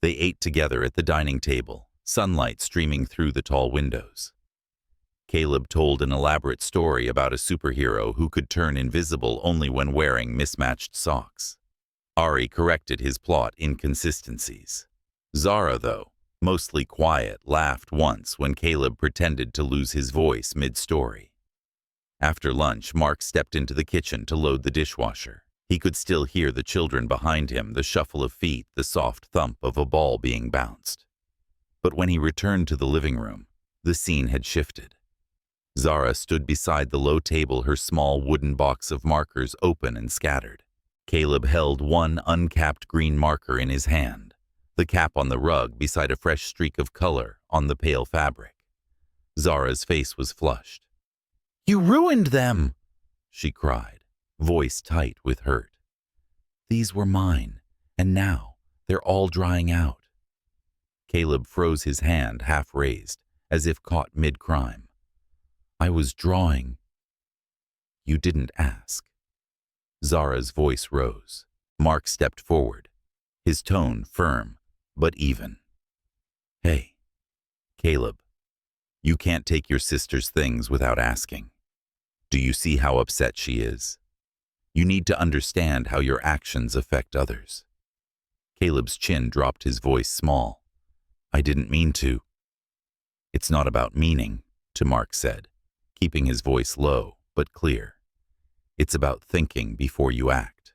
They ate together at the dining table, sunlight streaming through the tall windows. Caleb told an elaborate story about a superhero who could turn invisible only when wearing mismatched socks. Ari corrected his plot inconsistencies. Zara, though, mostly quiet, laughed once when Caleb pretended to lose his voice mid-story. After lunch, Mark stepped into the kitchen to load the dishwasher. He could still hear the children behind him, the shuffle of feet, the soft thump of a ball being bounced. But when he returned to the living room, the scene had shifted. Zara stood beside the low table, her small wooden box of markers open and scattered. Caleb held one uncapped green marker in his hand, the cap on the rug beside a fresh streak of color on the pale fabric. Zara's face was flushed. "You ruined them!" she cried, voice tight with hurt. "These were mine, and now they're all drying out." Caleb froze, his hand half raised, as if caught mid-crime. "I was drawing." "You didn't ask." Zara's voice rose. Mark stepped forward, his tone firm but even. "Hey, Caleb, you can't take your sister's things without asking. Do you see how upset she is? You need to understand how your actions affect others." Caleb's chin dropped, his voice small. "I didn't mean to." "It's not about meaning," to Mark said, keeping his voice low but clear. "It's about thinking before you act."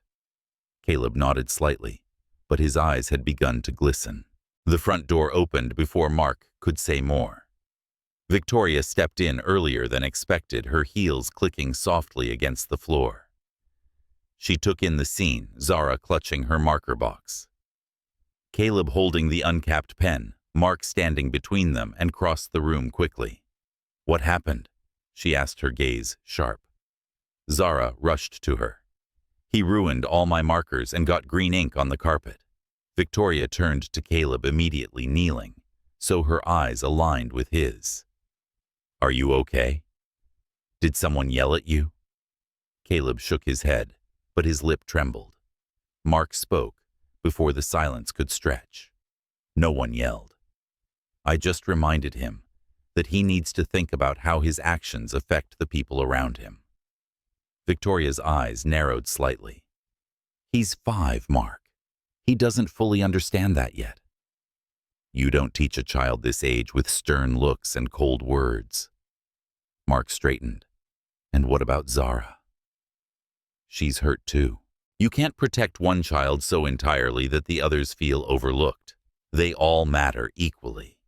Caleb nodded slightly, but his eyes had begun to glisten. The front door opened before Mark could say more. Victoria stepped in earlier than expected, her heels clicking softly against the floor. She took in the scene, Zara clutching her marker box, Caleb holding the uncapped pen, Mark standing between them, and crossed the room quickly. "What happened?" she asked, her gaze sharp. Zara rushed to her. "He ruined all my markers and got green ink on the carpet." Victoria turned to Caleb, immediately kneeling, so her eyes aligned with his. "Are you okay? Did someone yell at you?" Caleb shook his head, but his lip trembled. Mark spoke before the silence could stretch. "No one yelled. I just reminded him that he needs to think about how his actions affect the people around him." Victoria's eyes narrowed slightly. "He's 5, Mark. He doesn't fully understand that yet." "You don't teach a child this age with stern looks and cold words." Mark straightened. "And what about Zara?" "She's hurt too. You can't protect one child so entirely that the others feel overlooked. They all matter equally."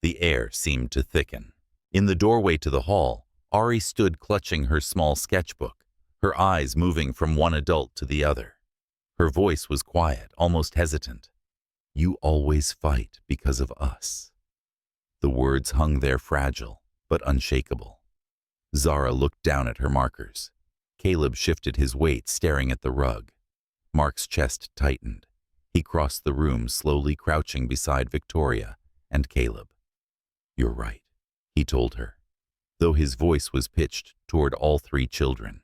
The air seemed to thicken. In the doorway to the hall, Ari stood clutching her small sketchbook, her eyes moving from one adult to the other. Her voice was quiet, almost hesitant. "You always fight because of us." The words hung there, fragile but unshakable. Zara looked down at her markers. Caleb shifted his weight, staring at the rug. Mark's chest tightened. He crossed the room, slowly crouching beside Victoria and Caleb. "You're right," he told her, though his voice was pitched toward all three children.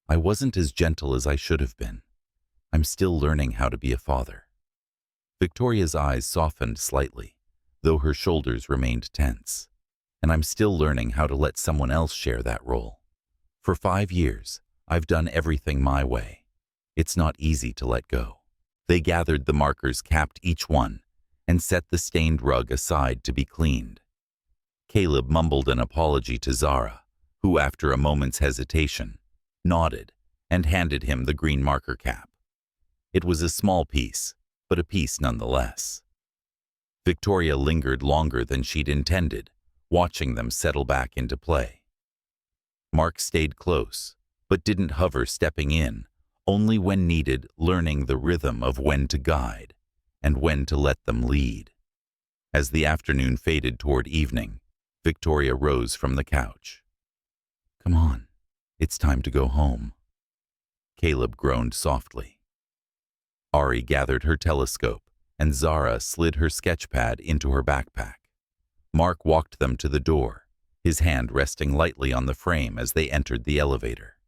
"I wasn't as gentle as I should have been. I'm still learning how to be a father." Victoria's eyes softened slightly, though her shoulders remained tense. "And I'm still learning how to let someone else share that role. For 5 years, I've done everything my way. It's not easy to let go." They gathered the markers, capped each one, and set the stained rug aside to be cleaned. Caleb mumbled an apology to Zara, who, after a moment's hesitation, nodded and handed him the green marker cap. It was a small piece, but a piece nonetheless. Victoria lingered longer than she'd intended, watching them settle back into play. Mark stayed close, but didn't hover, stepping in, only when needed, learning the rhythm of when to guide and when to let them lead. As the afternoon faded toward evening, Victoria rose from the couch. "Come on, it's time to go home." Caleb groaned softly. Ari gathered her telescope, and Zara slid her sketchpad into her backpack. Mark walked them to the door, his hand resting lightly on the frame as they entered the elevator.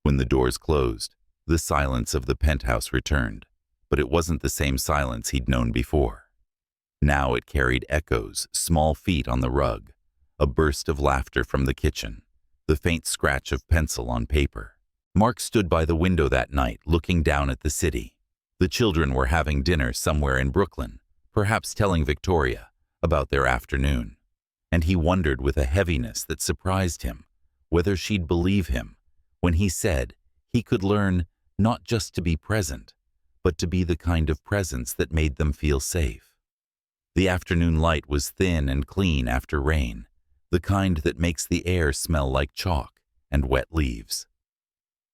When the doors closed, the silence of the penthouse returned, but it wasn't the same silence he'd known before. Now it carried echoes, small feet on the rug, a burst of laughter from the kitchen, the faint scratch of pencil on paper. Mark stood by the window that night, looking down at the city. The children were having dinner somewhere in Brooklyn, perhaps telling Victoria about their afternoon, and he wondered with a heaviness that surprised him whether she'd believe him when he said he could learn not just to be present, but to be the kind of presence that made them feel safe. The afternoon light was thin and clean after rain, the kind that makes the air smell like chalk and wet leaves.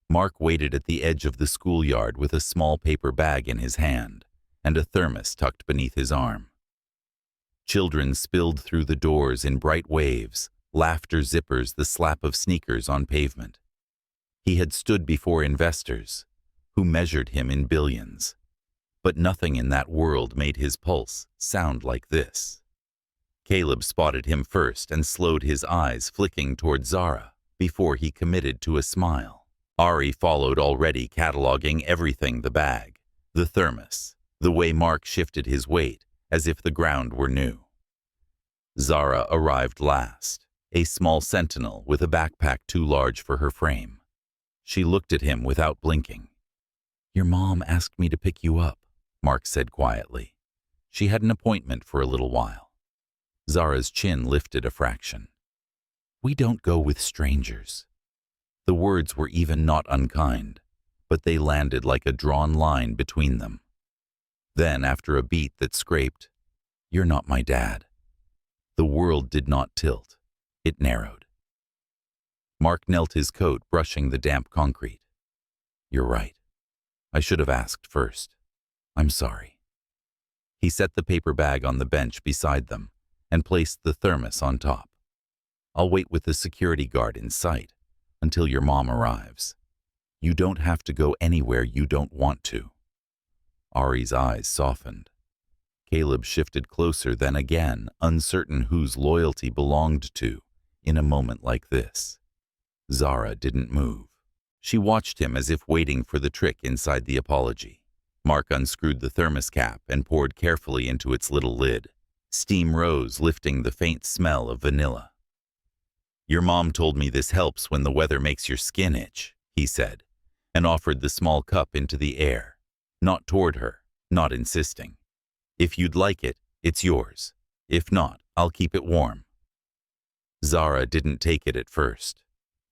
Mark waited at the edge of the schoolyard with a small paper bag in his hand and a thermos tucked beneath his arm. Children spilled through the doors in bright waves, laughter zippers, the slap of sneakers on pavement. He had stood before investors who measured him in billions, but nothing in that world made his pulse sound like this. Caleb spotted him first and slowed his eyes, flicking toward Zara before he committed to a smile. Ari followed, already cataloging everything: the bag, the thermos, the way Mark shifted his weight as if the ground were new. Zara arrived last, a small sentinel with a backpack too large for her frame. She looked at him without blinking. "Your mom asked me to pick you up," Mark said quietly. "She had an appointment for a little while." Zara's chin lifted a fraction. "We don't go with strangers." The words were even not unkind, but they landed like a drawn line between them. Then, after a beat that scraped, "You're not my dad," the world did not tilt. It narrowed. Mark knelt his coat, brushing the damp concrete. "You're right. I should have asked first. I'm sorry." He set the paper bag on the bench beside them and placed the thermos on top. "I'll wait with the security guard in sight until your mom arrives. You don't have to go anywhere you don't want to." Ari's eyes softened. Caleb shifted closer, then again, uncertain whose loyalty belonged to in a moment like this. Zara didn't move. She watched him as if waiting for the trick inside the apology. Mark unscrewed the thermos cap and poured carefully into its little lid. Steam rose, lifting the faint smell of vanilla. "Your mom told me this helps when the weather makes your skin itch," he said, and offered the small cup into the air, not toward her, not insisting. "If you'd like it, it's yours. If not, I'll keep it warm." Zara didn't take it at first.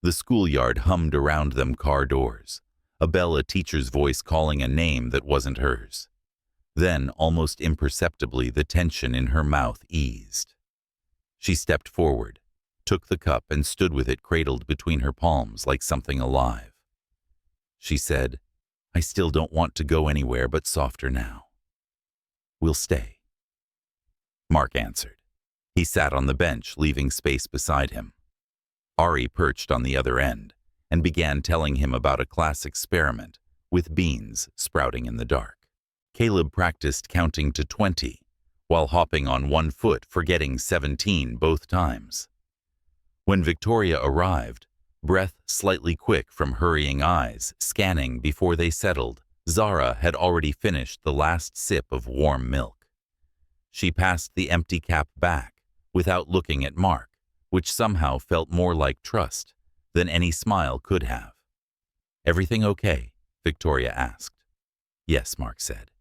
The schoolyard hummed around them, car doors, a bell, a teacher's voice calling a name that wasn't hers. Then, almost imperceptibly, the tension in her mouth eased. She stepped forward, took the cup, and stood with it cradled between her palms like something alive. She said, "I still don't want to go anywhere, but softer now. We'll stay." Mark answered. He sat on the bench, leaving space beside him. Ari perched on the other end and began telling him about a class experiment with beans sprouting in the dark. Caleb practiced counting to 20 while hopping on one foot, forgetting 17 both times. When Victoria arrived, breath slightly quick from hurrying eyes, scanning before they settled, Zara had already finished the last sip of warm milk. She passed the empty cap back without looking at Mark, which somehow felt more like trust than any smile could have. "Everything okay?" Victoria asked. "Yes," Mark said.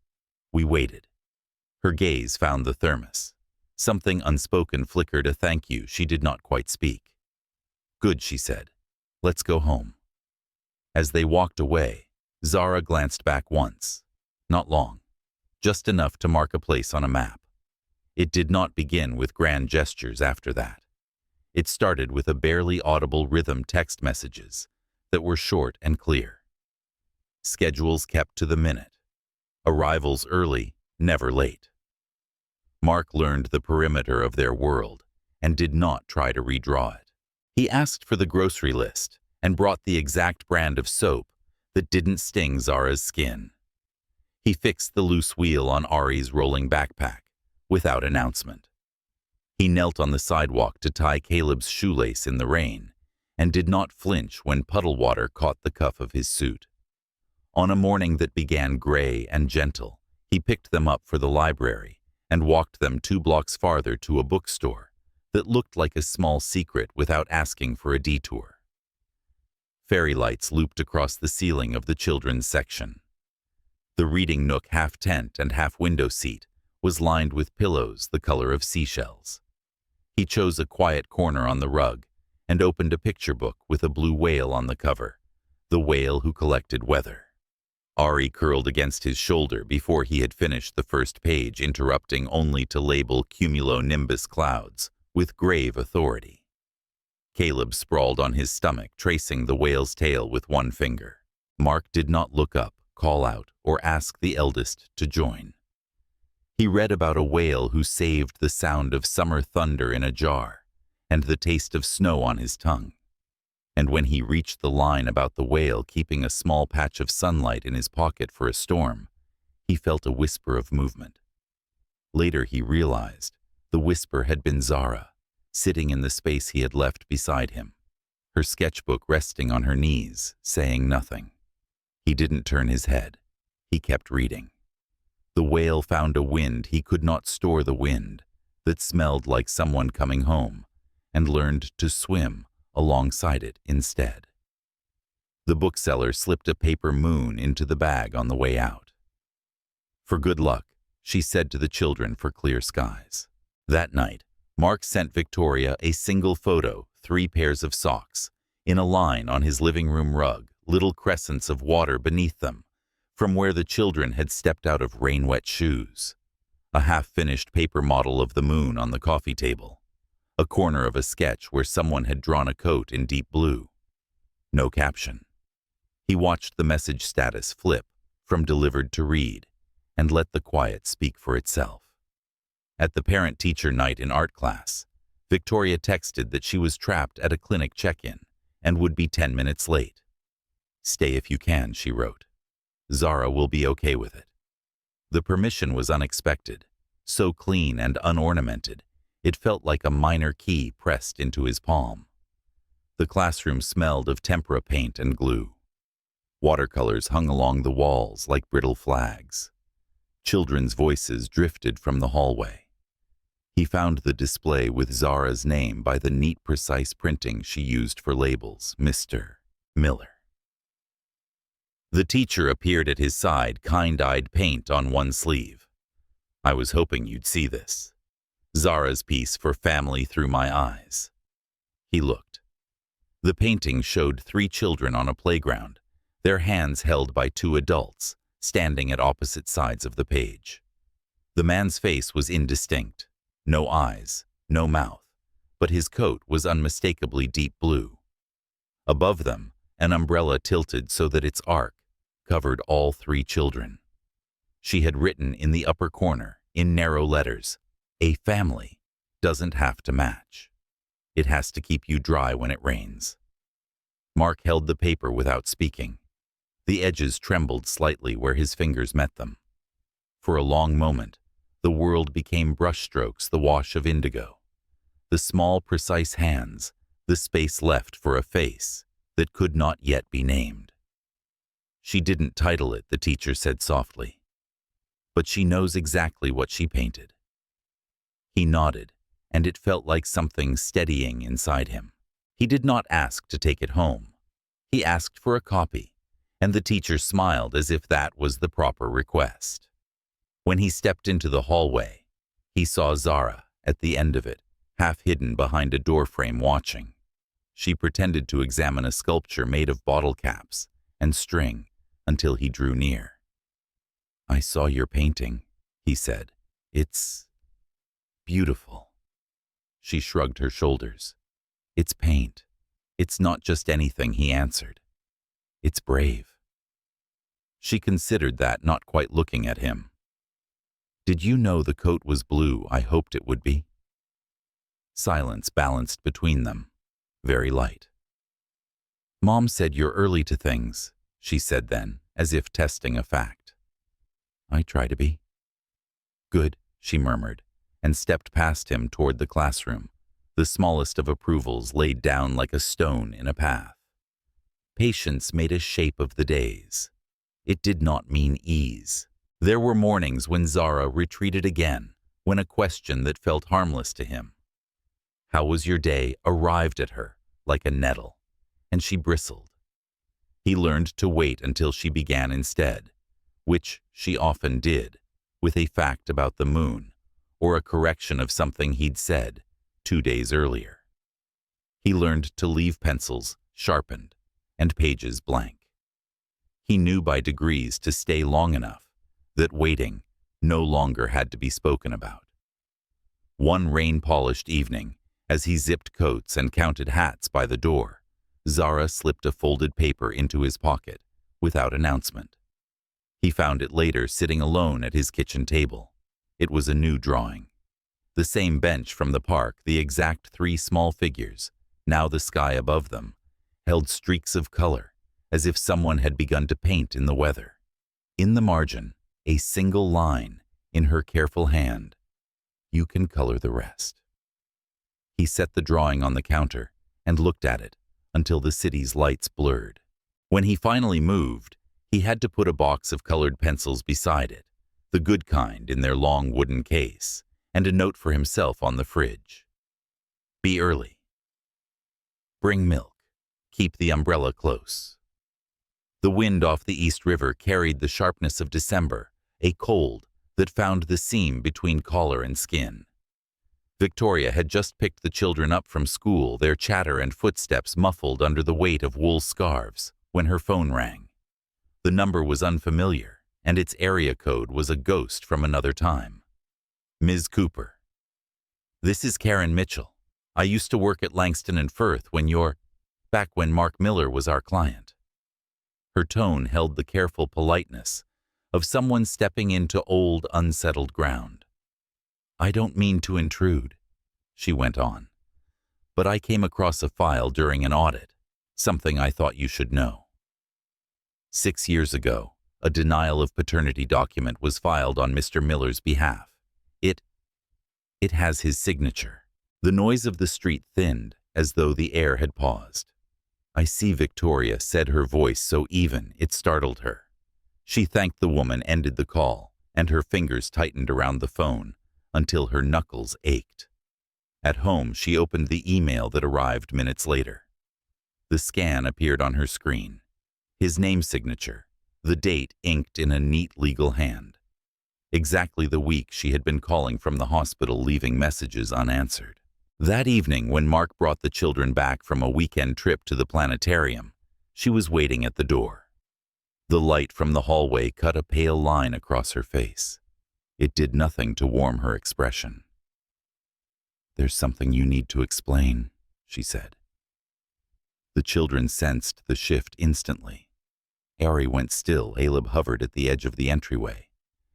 We waited. Her gaze found the thermos. Something unspoken flickered, a thank you she did not quite speak. "Good," she said. "Let's go home." As they walked away, Zara glanced back once. Not long. Just enough to mark a place on a map. It did not begin with grand gestures after that. It started with a barely audible rhythm, text messages that were short and clear. Schedules kept to the minute. Arrivals early, never late. Mark learned the perimeter of their world and did not try to redraw it. He asked for the grocery list and brought the exact brand of soap that didn't sting Zara's skin. He fixed the loose wheel on Ari's rolling backpack without announcement. He knelt on the sidewalk to tie Caleb's shoelace in the rain and did not flinch when puddle water caught the cuff of his suit. On a morning that began gray and gentle, he picked them up for the library and walked them 2 blocks farther to a bookstore that looked like a small secret without asking for a detour. Fairy lights looped across the ceiling of the children's section. The reading nook, half tent and half window seat, was lined with pillows the color of seashells. He chose a quiet corner on the rug and opened a picture book with a blue whale on the cover, the whale who collected weather. Ari curled against his shoulder before he had finished the first page, interrupting only to label cumulonimbus clouds with grave authority. Caleb sprawled on his stomach, tracing the whale's tail with one finger. Mark did not look up, call out, or ask the eldest to join. He read about a whale who saved the sound of summer thunder in a jar and the taste of snow on his tongue. And when he reached the line about the whale keeping a small patch of sunlight in his pocket for a storm, he felt a whisper of movement. Later he realized the whisper had been Zara, sitting in the space he had left beside him, her sketchbook resting on her knees, saying nothing. He didn't turn his head. He kept reading. The whale found a wind he could not store, the wind that smelled like someone coming home, and learned to swim alongside it instead. The bookseller slipped a paper moon into the bag on the way out. "For good luck," she said to the children, for clear skies. That night, Mark sent Victoria a single photo, 3 pairs of socks, in a line on his living room rug, little crescents of water beneath them, from where the children had stepped out of rain-wet shoes. A half-finished paper model of the moon on the coffee table. A corner of a sketch where someone had drawn a coat in deep blue. No caption. He watched the message status flip from delivered to read and let the quiet speak for itself. At the parent-teacher night in art class, Victoria texted that she was trapped at a clinic check-in and would be 10 minutes late. "Stay if you can," she wrote. "Zara will be okay with it." The permission was unexpected, so clean and unornamented, it felt like a minor key pressed into his palm. The classroom smelled of tempera paint and glue. Watercolors hung along the walls like brittle flags. Children's voices drifted from the hallway. He found the display with Zara's name by the neat, precise printing she used for labels, Mr. Miller. The teacher appeared at his side, kind-eyed, paint on one sleeve. "I was hoping you'd see this. Zara's piece for Family Through My Eyes." He looked. The painting showed 3 children on a playground, their hands held by 2 adults, standing at opposite sides of the page. The man's face was indistinct. No eyes, no mouth, but his coat was unmistakably deep blue. Above them, an umbrella tilted so that its arc covered all 3 children. She had written in the upper corner, in narrow letters, "A family doesn't have to match." It has to keep you dry when it rains." Mark held the paper without speaking. The edges trembled slightly where his fingers met them. For a long moment, the world became brushstrokes, the wash of indigo. The small, precise hands, the space left for a face that could not yet be named. "She didn't title it," the teacher said softly. "But she knows exactly what she painted." He nodded, and it felt like something steadying inside him. He did not ask to take it home. He asked for a copy, and the teacher smiled as if that was the proper request. When he stepped into the hallway, he saw Zara at the end of it, half hidden behind a doorframe watching. She pretended to examine a sculpture made of bottle caps and string until he drew near. "I saw your painting," he said. "It's beautiful." She shrugged her shoulders. "It's paint. It's not just anything," he answered. "It's brave." She considered that, not quite looking at him. "Did you know the coat was blue? I hoped it would be." Silence balanced between them, very light. "Mom said you're early to things," she said then, as if testing a fact. "I try to be." "Good," she murmured, and stepped past him toward the classroom, the smallest of approvals laid down like a stone in a path. Patience made a shape of the days. It did not mean ease. There were mornings when Zara retreated again, when a question that felt harmless to him, "How was your day?" arrived at her like a nettle, and she bristled. He learned to wait until she began instead, which she often did, with a fact about the moon or a correction of something he'd said 2 days earlier. He learned to leave pencils sharpened and pages blank. He knew by degrees to stay long enough that waiting no longer had to be spoken about. One rain-polished evening, as he zipped coats and counted hats by the door, Zara slipped a folded paper into his pocket without announcement. He found it later sitting alone at his kitchen table. It was a new drawing. The same bench from the park, the exact 3 small figures, now the sky above them, held streaks of color, as if someone had begun to paint in the weather. In the margin, a single line, in her careful hand, "You can color the rest." He set the drawing on the counter and looked at it until the city's lights blurred. When he finally moved, he had to put a box of colored pencils beside it, the good kind in their long wooden case, and a note for himself on the fridge. "Be early. Bring milk. Keep the umbrella close." The wind off the East River carried the sharpness of December, a cold that found the seam between collar and skin. Victoria had just picked the children up from school, their chatter and footsteps muffled under the weight of wool scarves, when her phone rang. The number was unfamiliar, and its area code was a ghost from another time. "Ms. Cooper. This is Karen Mitchell. I used to work at Langston and Firth back when Mark Miller was our client." Her tone held the careful politeness of someone stepping into old, unsettled ground. "I don't mean to intrude," she went on, "but I came across a file during an audit, something I thought you should know. 6 years ago, a denial of paternity document was filed on Mr. Miller's behalf. It has his signature." The noise of the street thinned, as though the air had paused. "I see, Victoria," said her voice so even it startled her. She thanked the woman, ended the call, and her fingers tightened around the phone until her knuckles ached. At home, she opened the email that arrived minutes later. The scan appeared on her screen. His name signature, the date inked in a neat legal hand. Exactly the week she had been calling from the hospital, leaving messages unanswered. That evening, when Mark brought the children back from a weekend trip to the planetarium, she was waiting at the door. The light from the hallway cut a pale line across her face. It did nothing to warm her expression. "There's something you need to explain," she said. The children sensed the shift instantly. Ari went still, Aleb hovered at the edge of the entryway,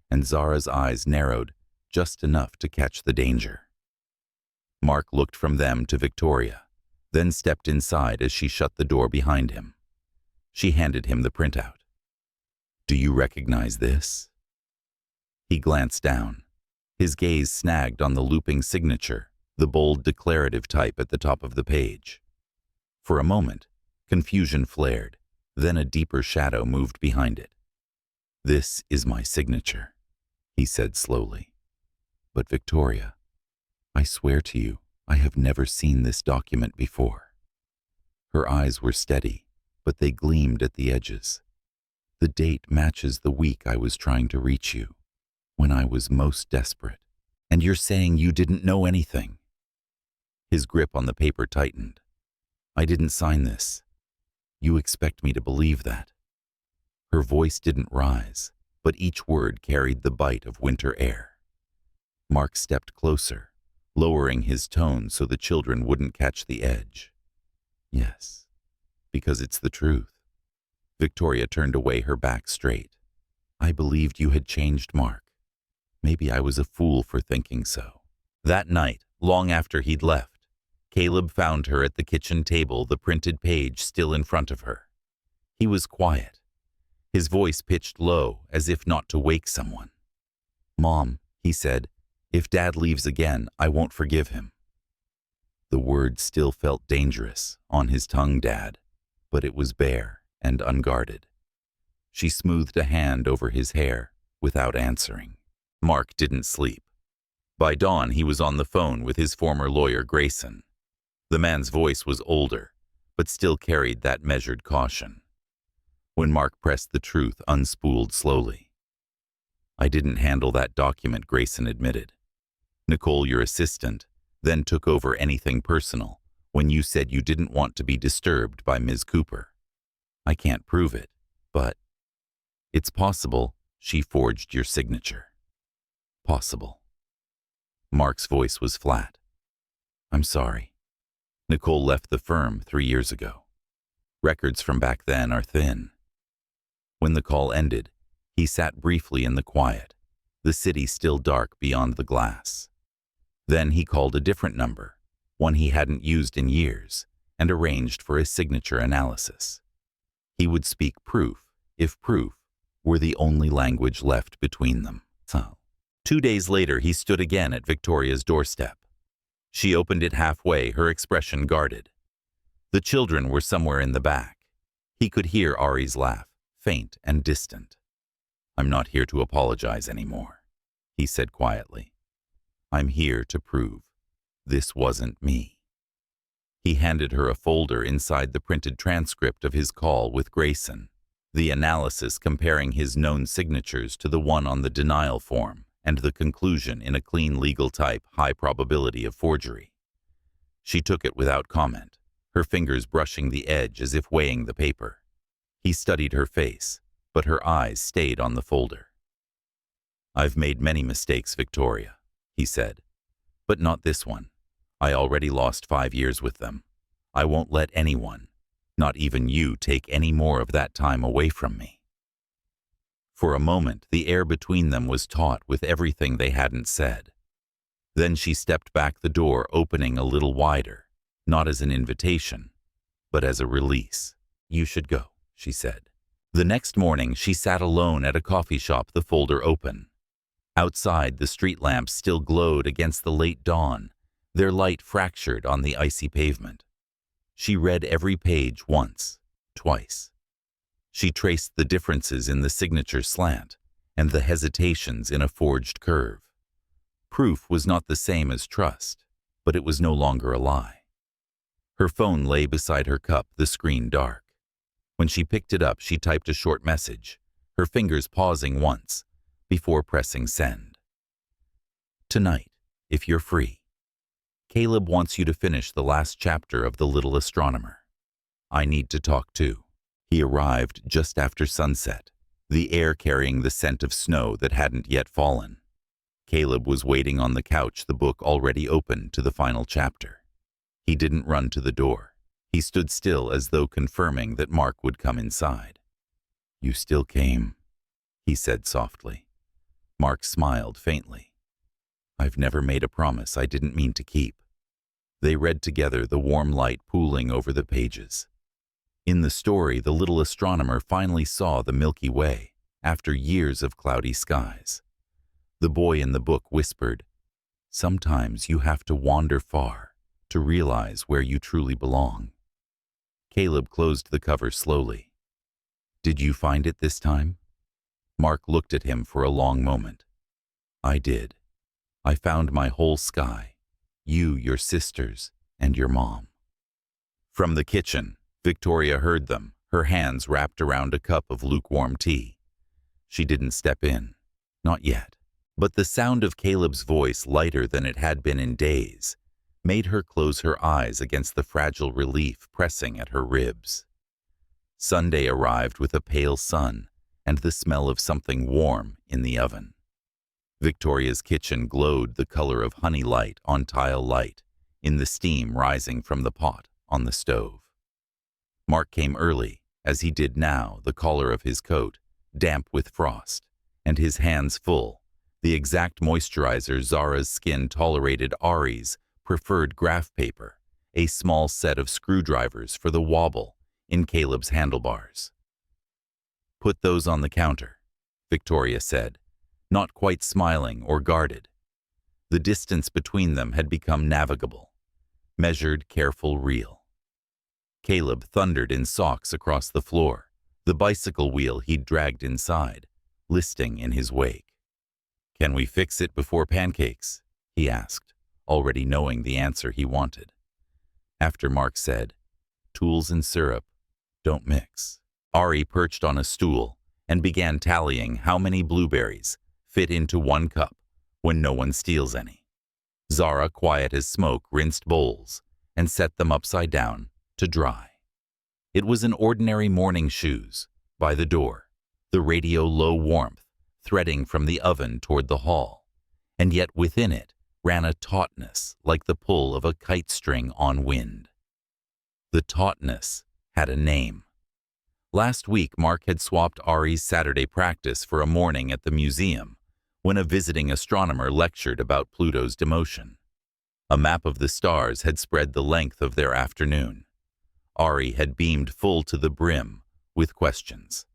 and Zara's eyes narrowed just enough to catch the danger. Mark looked from them to Victoria, then stepped inside as she shut the door behind him. She handed him the printout. "Do you recognize this?" He glanced down. His gaze snagged on the looping signature, the bold declarative type at the top of the page. For a moment, confusion flared, then a deeper shadow moved behind it. "This is my signature," he said slowly. "But Victoria, I swear to you, I have never seen this document before." Her eyes were steady, but they gleamed at the edges. "The date matches the week I was trying to reach you, when I was most desperate. And you're saying you didn't know anything?" His grip on the paper tightened. "I didn't sign this. You expect me to believe that?" Her voice didn't rise, but each word carried the bite of winter air. Mark stepped closer, lowering his tone so the children wouldn't catch the edge. "Yes, because it's the truth." Victoria turned away, her back straight. "I believed you had changed, Mark. Maybe I was a fool for thinking so." That night, long after he'd left, Caleb found her at the kitchen table, the printed page still in front of her. He was quiet, his voice pitched low, as if not to wake someone. "Mom," he said, "if Dad leaves again, I won't forgive him." The word still felt dangerous on his tongue, Dad, but it was bare and unguarded. She smoothed a hand over his hair without answering. Mark didn't sleep. By dawn, he was on the phone with his former lawyer, Grayson. The man's voice was older, but still carried that measured caution. When Mark pressed the truth, unspooled slowly. "I didn't handle that document," Grayson admitted. "Nicole, your assistant, then took over anything personal when you said you didn't want to be disturbed by Ms. Cooper. I can't prove it, but it's possible she forged your signature." "Possible." Mark's voice was flat. "I'm sorry. Nicole left the firm 3 years ago. Records from back then are thin." When the call ended, he sat briefly in the quiet, the city still dark beyond the glass. Then he called a different number, one he hadn't used in years, and arranged for a signature analysis. He would speak proof, if proof were the only language left between them. 2 days later, he stood again at Victoria's doorstep. She opened it halfway, her expression guarded. The children were somewhere in the back. He could hear Ari's laugh, faint and distant. "I'm not here to apologize anymore," he said quietly. "I'm here to prove this wasn't me." He handed her a folder inside the printed transcript of his call with Grayson, the analysis comparing his known signatures to the one on the denial form, and the conclusion in a clean legal type, high probability of forgery. She took it without comment, her fingers brushing the edge as if weighing the paper. He studied her face, but her eyes stayed on the folder. "I've made many mistakes, Victoria," he said, "but not this one. I already lost 5 years with them. I won't let anyone, not even you, take any more of that time away from me." For a moment, the air between them was taut with everything they hadn't said. Then she stepped back, the door opening a little wider, not as an invitation, but as a release. "You should go," she said. The next morning, she sat alone at a coffee shop, the folder open. Outside, the street lamps still glowed against the late dawn, their light fractured on the icy pavement. She read every page once, twice. She traced the differences in the signature slant and the hesitations in a forged curve. Proof was not the same as trust, but it was no longer a lie. Her phone lay beside her cup, the screen dark. When she picked it up, she typed a short message, her fingers pausing once before pressing send. "Tonight, if you're free. Caleb wants you to finish the last chapter of The Little Astronomer. I need to talk too." He arrived just after sunset, the air carrying the scent of snow that hadn't yet fallen. Caleb was waiting on the couch, the book already open to the final chapter. He didn't run to the door. He stood still as though confirming that Mark would come inside. "You still came," he said softly. Mark smiled faintly. "I've never made a promise I didn't mean to keep." They read together, the warm light pooling over the pages. In the story, the little astronomer finally saw the Milky Way after years of cloudy skies. The boy in the book whispered, "Sometimes you have to wander far to realize where you truly belong." Caleb closed the cover slowly. "Did you find it this time?" Mark looked at him for a long moment. "I did. I found my whole sky, you, your sisters, and your mom." From the kitchen, Victoria heard them, her hands wrapped around a cup of lukewarm tea. She didn't step in. Not yet. But the sound of Caleb's voice, lighter than it had been in days, made her close her eyes against the fragile relief pressing at her ribs. Sunday arrived with a pale sun and the smell of something warm in the oven. Victoria's kitchen glowed the color of honey light on tile light in the steam rising from the pot on the stove. Mark came early, as he did now, the collar of his coat damp with frost, and his hands full, the exact moisturizer Zara's skin tolerated. Ari's preferred graph paper, a small set of screwdrivers for the wobble in Caleb's handlebars. "Put those on the counter," Victoria said, not quite smiling or guarded. The distance between them had become navigable, measured, careful, real. Caleb thundered in socks across the floor, the bicycle wheel he'd dragged inside, listing in his wake. "Can we fix it before pancakes?" he asked, already knowing the answer he wanted. After Mark said, "Tools and syrup, don't mix." Ari perched on a stool and began tallying how many blueberries fit into one cup when no one steals any. Zara, quiet as smoke, rinsed bowls and set them upside down to dry. It was an ordinary morning shoes by the door, the radio low warmth threading from the oven toward the hall, and yet within it ran a tautness like the pull of a kite string on wind. The tautness had a name. Last week, Mark had swapped Ari's Saturday practice for a morning at the museum when a visiting astronomer lectured about Pluto's demotion. A map of the stars had spread the length of their afternoon. Ari had beamed full to the brim with questions.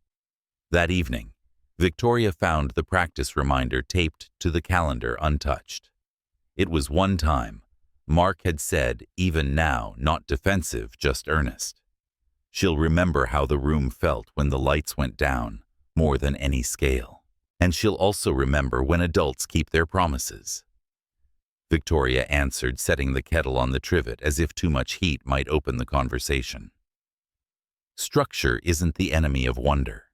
That evening, Victoria found the practice reminder taped to the calendar untouched. It was one time, Mark had said, even now, not defensive, just earnest. She'll remember how the room felt when the lights went down, more than any scale. And she'll also remember when adults keep their promises. Victoria answered, setting the kettle on the trivet as if too much heat might open the conversation. Structure isn't the enemy of wonder.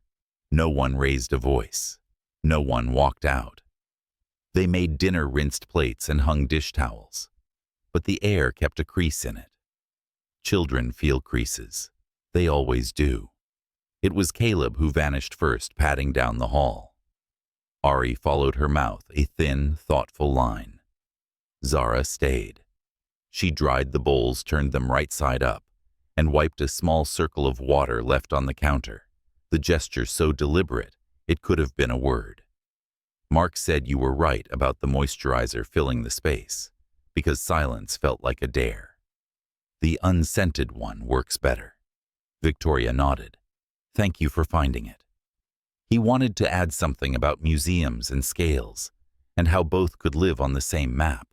No one raised a voice. No one walked out. They made dinner, rinsed plates, and hung dish towels. But the air kept a crease in it. Children feel creases. They always do. It was Caleb who vanished first, padding down the hall. Ari followed her mouth, a thin, thoughtful line. Zara stayed. She dried the bowls, turned them right side up, and wiped a small circle of water left on the counter, the gesture so deliberate it could have been a word. Mark said you were right about the moisturizer filling the space, because silence felt like a dare. The unscented one works better. Victoria nodded. Thank you for finding it. He wanted to add something about museums and scales, and how both could live on the same map,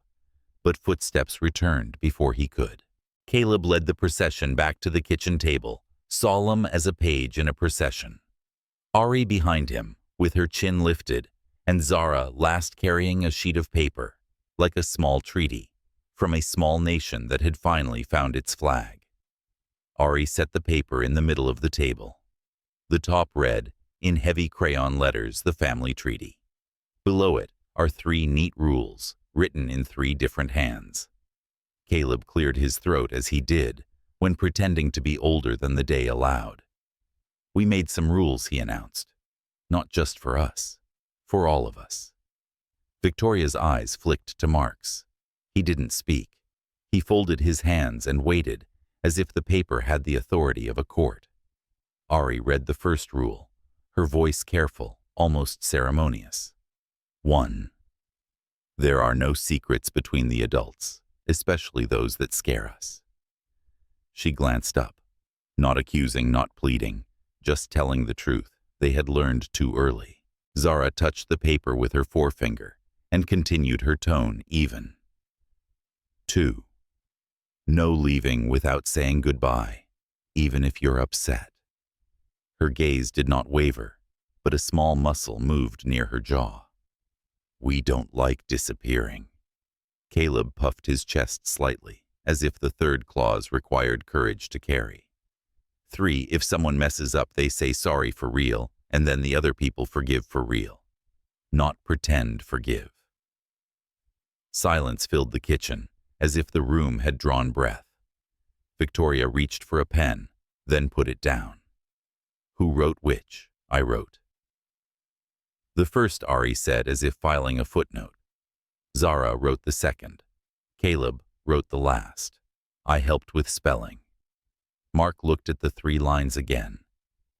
but footsteps returned before he could. Caleb led the procession back to the kitchen table, solemn as a page in a procession. Ari behind him, with her chin lifted, and Zara last carrying a sheet of paper, like a small treaty, from a small nation that had finally found its flag. Ari set the paper in the middle of the table. The top read, in heavy crayon letters, the family treaty. Below it are 3 neat rules, written in 3 different hands. Caleb cleared his throat as he did, when pretending to be older than the day allowed. We made some rules, he announced. Not just for us, for all of us. Victoria's eyes flicked to Mark's. He didn't speak. He folded his hands and waited, as if the paper had the authority of a court. Ari read the first rule, her voice careful, almost ceremonious. 1. There are no secrets between the adults, especially those that scare us. She glanced up, not accusing, not pleading, just telling the truth. They had learned too early. Zara touched the paper with her forefinger and continued, her tone even. 2. No leaving without saying goodbye, even if you're upset. Her gaze did not waver, but a small muscle moved near her jaw. We don't like disappearing. Caleb puffed his chest slightly, as if the third clause required courage to carry. 3. If someone messes up, they say sorry for real, and then the other people forgive for real. Not pretend forgive. Silence filled the kitchen, as if the room had drawn breath. Victoria reached for a pen, then put it down. Who wrote which? I wrote. The first, Ari said, as if filing a footnote. Zara wrote the second. Caleb wrote the last. I helped with spelling. Mark looked at the 3 lines again.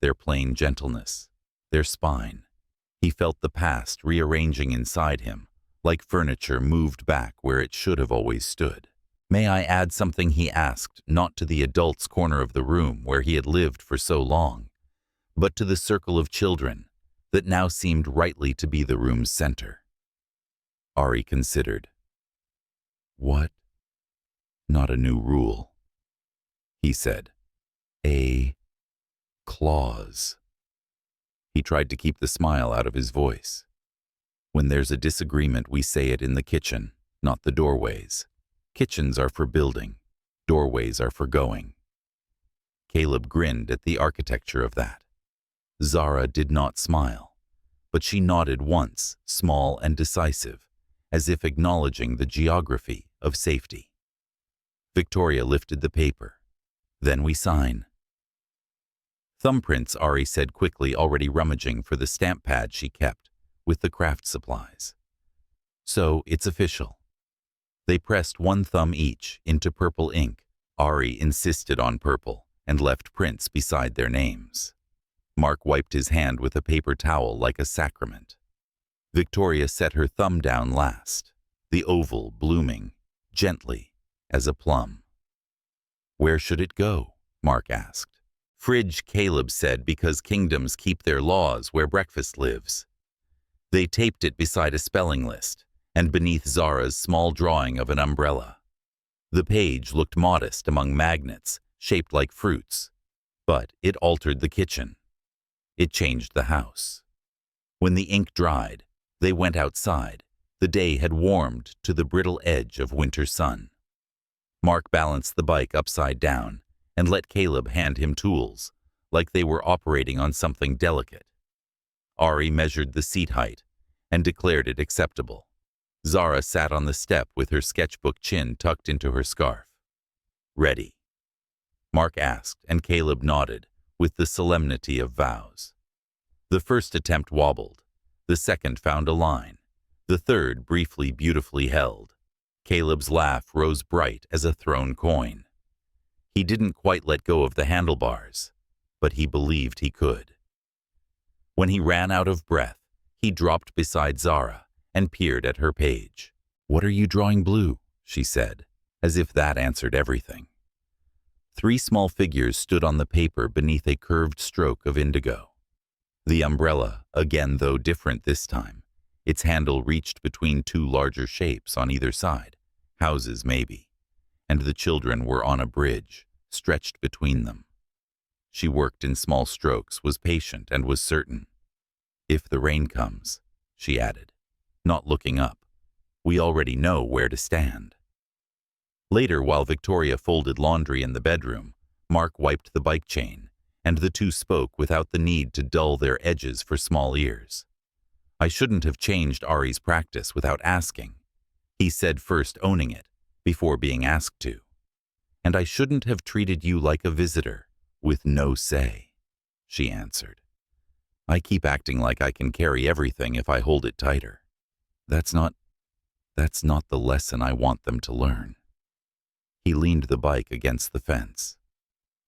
Their plain gentleness, their spine. He felt the past rearranging inside him, like furniture moved back where it should have always stood. May I add something, he asked, not to the adults' corner of the room where he had lived for so long, but to the circle of children that now seemed rightly to be the room's center. Ari considered. What? Not a new rule, he said. A clause. He tried to keep the smile out of his voice. When there's a disagreement, we say it in the kitchen, not the doorways. Kitchens are for building, doorways are for going. Caleb grinned at the architecture of that. Zara did not smile, but she nodded once, small and decisive, as if acknowledging the geography of safety. Victoria lifted the paper. Then we sign. Thumbprints, Ari said quickly, already rummaging for the stamp pad she kept, with the craft supplies. So, it's official. They pressed 1 thumb each into purple ink. Ari insisted on purple and left prints beside their names. Mark wiped his hand with a paper towel like a sacrament. Victoria set her thumb down last, the oval blooming, gently, as a plum. Where should it go? Mark asked. Fridge, Caleb said, because kingdoms keep their laws where breakfast lives. They taped it beside a spelling list, and beneath Zara's small drawing of an umbrella. The page looked modest among magnets, shaped like fruits, but it altered the kitchen. It changed the house. When the ink dried, they went outside. The day had warmed to the brittle edge of winter sun. Mark balanced the bike upside down and let Caleb hand him tools, like they were operating on something delicate. Ari measured the seat height and declared it acceptable. Zara sat on the step with her sketchbook chin tucked into her scarf. Ready? Mark asked, and Caleb nodded with the solemnity of vows. The first attempt wobbled. The second found a line. The third briefly, beautifully held. Caleb's laugh rose bright as a thrown coin. He didn't quite let go of the handlebars, but he believed he could. When he ran out of breath, he dropped beside Zara and peered at her page. What are you drawing, blue? She said, as if that answered everything. 3 small figures stood on the paper beneath a curved stroke of indigo. The umbrella, again though different this time, its handle reached between 2 larger shapes on either side, houses maybe, and the children were on a bridge, stretched between them. She worked in small strokes, was patient, and was certain. If the rain comes, she added, not looking up, we already know where to stand. Later, while Victoria folded laundry in the bedroom, Mark wiped the bike chain, and the 2 spoke without the need to dull their edges for small ears. I shouldn't have changed Ari's practice without asking, he said, first owning it, before being asked to. And I shouldn't have treated you like a visitor, with no say, she answered. I keep acting like I can carry everything if I hold it tighter. That's not the lesson I want them to learn. He leaned the bike against the fence.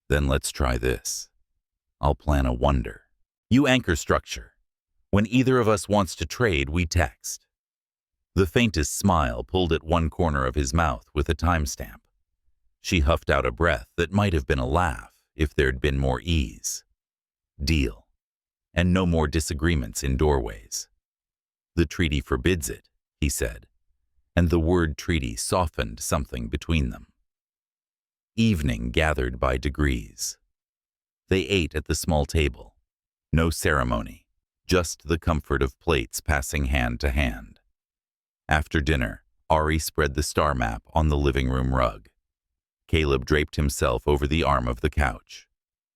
Then let's try this. I'll plan a wonder. You anchor structure. When either of us wants to trade, we text. The faintest smile pulled at one corner of his mouth with a timestamp. She huffed out a breath that might have been a laugh if there'd been more ease. Deal. And no more disagreements in doorways. The treaty forbids it, he said, and the word treaty softened something between them. Evening gathered by degrees. They ate at the small table. No ceremony, just the comfort of plates passing hand to hand. After dinner, Ari spread the star map on the living room rug. Caleb draped himself over the arm of the couch.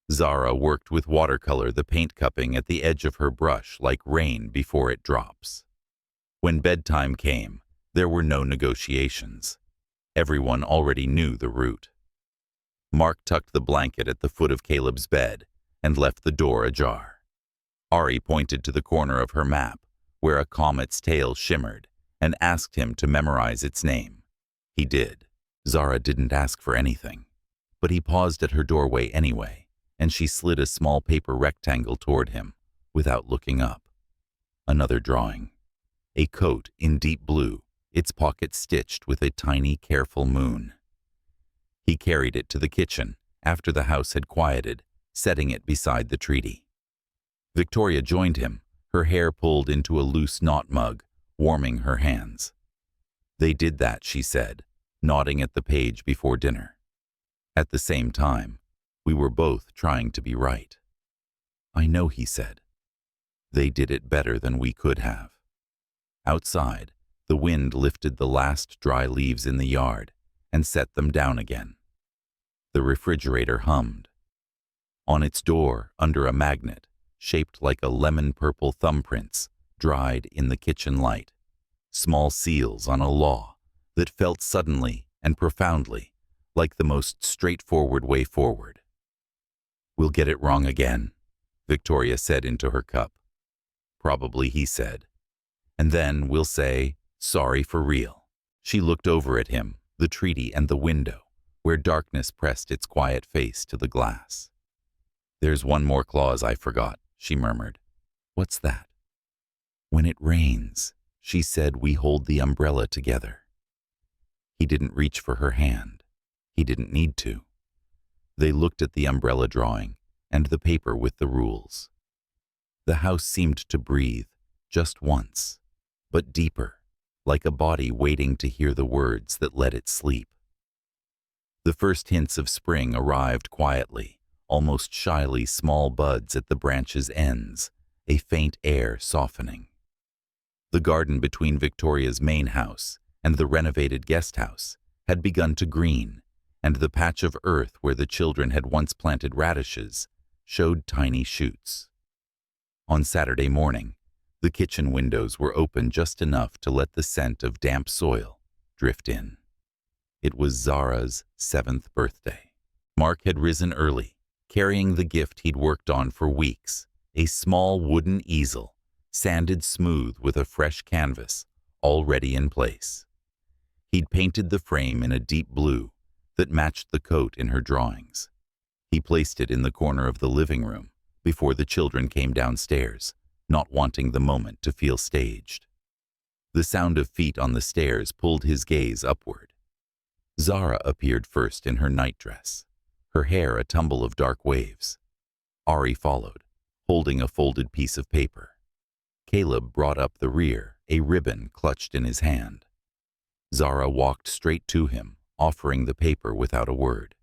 Zara worked with watercolor, the paint cupping at the edge of her brush like rain before it drops. When bedtime came, there were no negotiations. Everyone already knew the route. Mark tucked the blanket at the foot of Caleb's bed and left the door ajar. Ari pointed to the corner of her map, where a comet's tail shimmered, and asked him to memorize its name. He did. Zara didn't ask for anything, but he paused at her doorway anyway, and she slid a small paper rectangle toward him, without looking up. Another drawing. A coat in deep blue, its pocket stitched with a tiny, careful moon. He carried it to the kitchen after the house had quieted, setting it beside the treaty. Victoria joined him, her hair pulled into a loose knot mug, warming her hands. They did that, she said, nodding at the page before dinner. At the same time, we were both trying to be right. I know, he said. They did it better than we could have. Outside, the wind lifted the last dry leaves in the yard and set them down again. The refrigerator hummed. On its door, under a magnet, shaped like a lemon-purple thumbprints, dried in the kitchen light, small seals on a law that felt suddenly and profoundly like the most straightforward way forward. We'll get it wrong again, Victoria said into her cup. Probably, he said. And then we'll say, sorry for real. She looked over at him, the treaty and the window, where darkness pressed its quiet face to the glass. There's one more clause I forgot, she murmured. What's that? When it rains, she said, we hold the umbrella together. He didn't reach for her hand. He didn't need to. They looked at the umbrella drawing and the paper with the rules. The house seemed to breathe, just once, but deeper, like a body waiting to hear the words that let it sleep. The first hints of spring arrived quietly, almost shyly, small buds at the branches' ends, a faint air softening. The garden between Victoria's main house and the renovated guest house had begun to green, and the patch of earth where the children had once planted radishes showed tiny shoots. On Saturday morning, the kitchen windows were open just enough to let the scent of damp soil drift in. It was Zara's 7th birthday. Mark had risen early, carrying the gift he'd worked on for weeks, a small wooden easel, sanded smooth with a fresh canvas, already in place. He'd painted the frame in a deep blue that matched the coat in her drawings. He placed it in the corner of the living room before the children came downstairs, not wanting the moment to feel staged. The sound of feet on the stairs pulled his gaze upward. Zara appeared first in her nightdress, her hair a tumble of dark waves. Ari followed, holding a folded piece of paper. Caleb brought up the rear, a ribbon clutched in his hand. Zara walked straight to him, offering the paper without a word.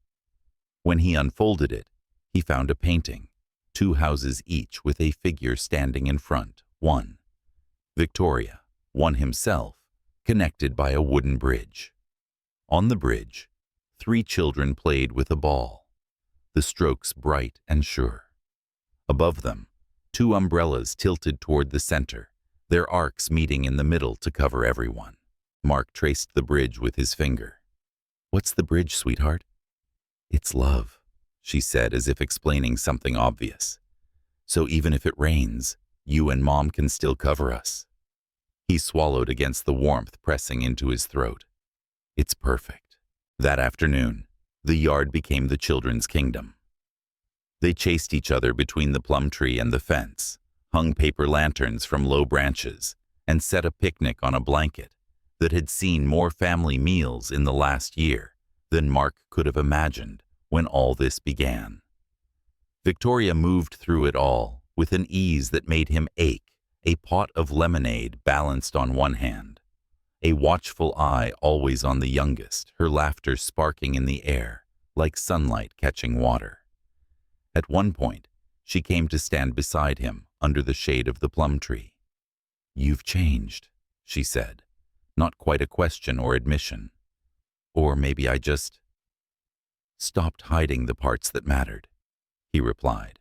When he unfolded it, he found a painting, 2 houses each with a figure standing in front, one. Victoria, one himself, connected by a wooden bridge. On the bridge, 3 children played with a ball, the strokes bright and sure. Above them, 2 umbrellas tilted toward the center, their arcs meeting in the middle to cover everyone. Mark traced the bridge with his finger. What's the bridge, sweetheart? It's love, she said as if explaining something obvious. So even if it rains, you and Mom can still cover us. He swallowed against the warmth pressing into his throat. It's perfect. That afternoon, the yard became the children's kingdom. They chased each other between the plum tree and the fence, hung paper lanterns from low branches, and set a picnic on a blanket that had seen more family meals in the last year than Mark could have imagined when all this began. Victoria moved through it all with an ease that made him ache, a pot of lemonade balanced on one hand, a watchful eye always on the youngest, her laughter sparking in the air like sunlight catching water. At one point, she came to stand beside him under the shade of the plum tree. "You've changed," she said, not quite a question or admission. "Or maybe I just stopped hiding the parts that mattered," he replied.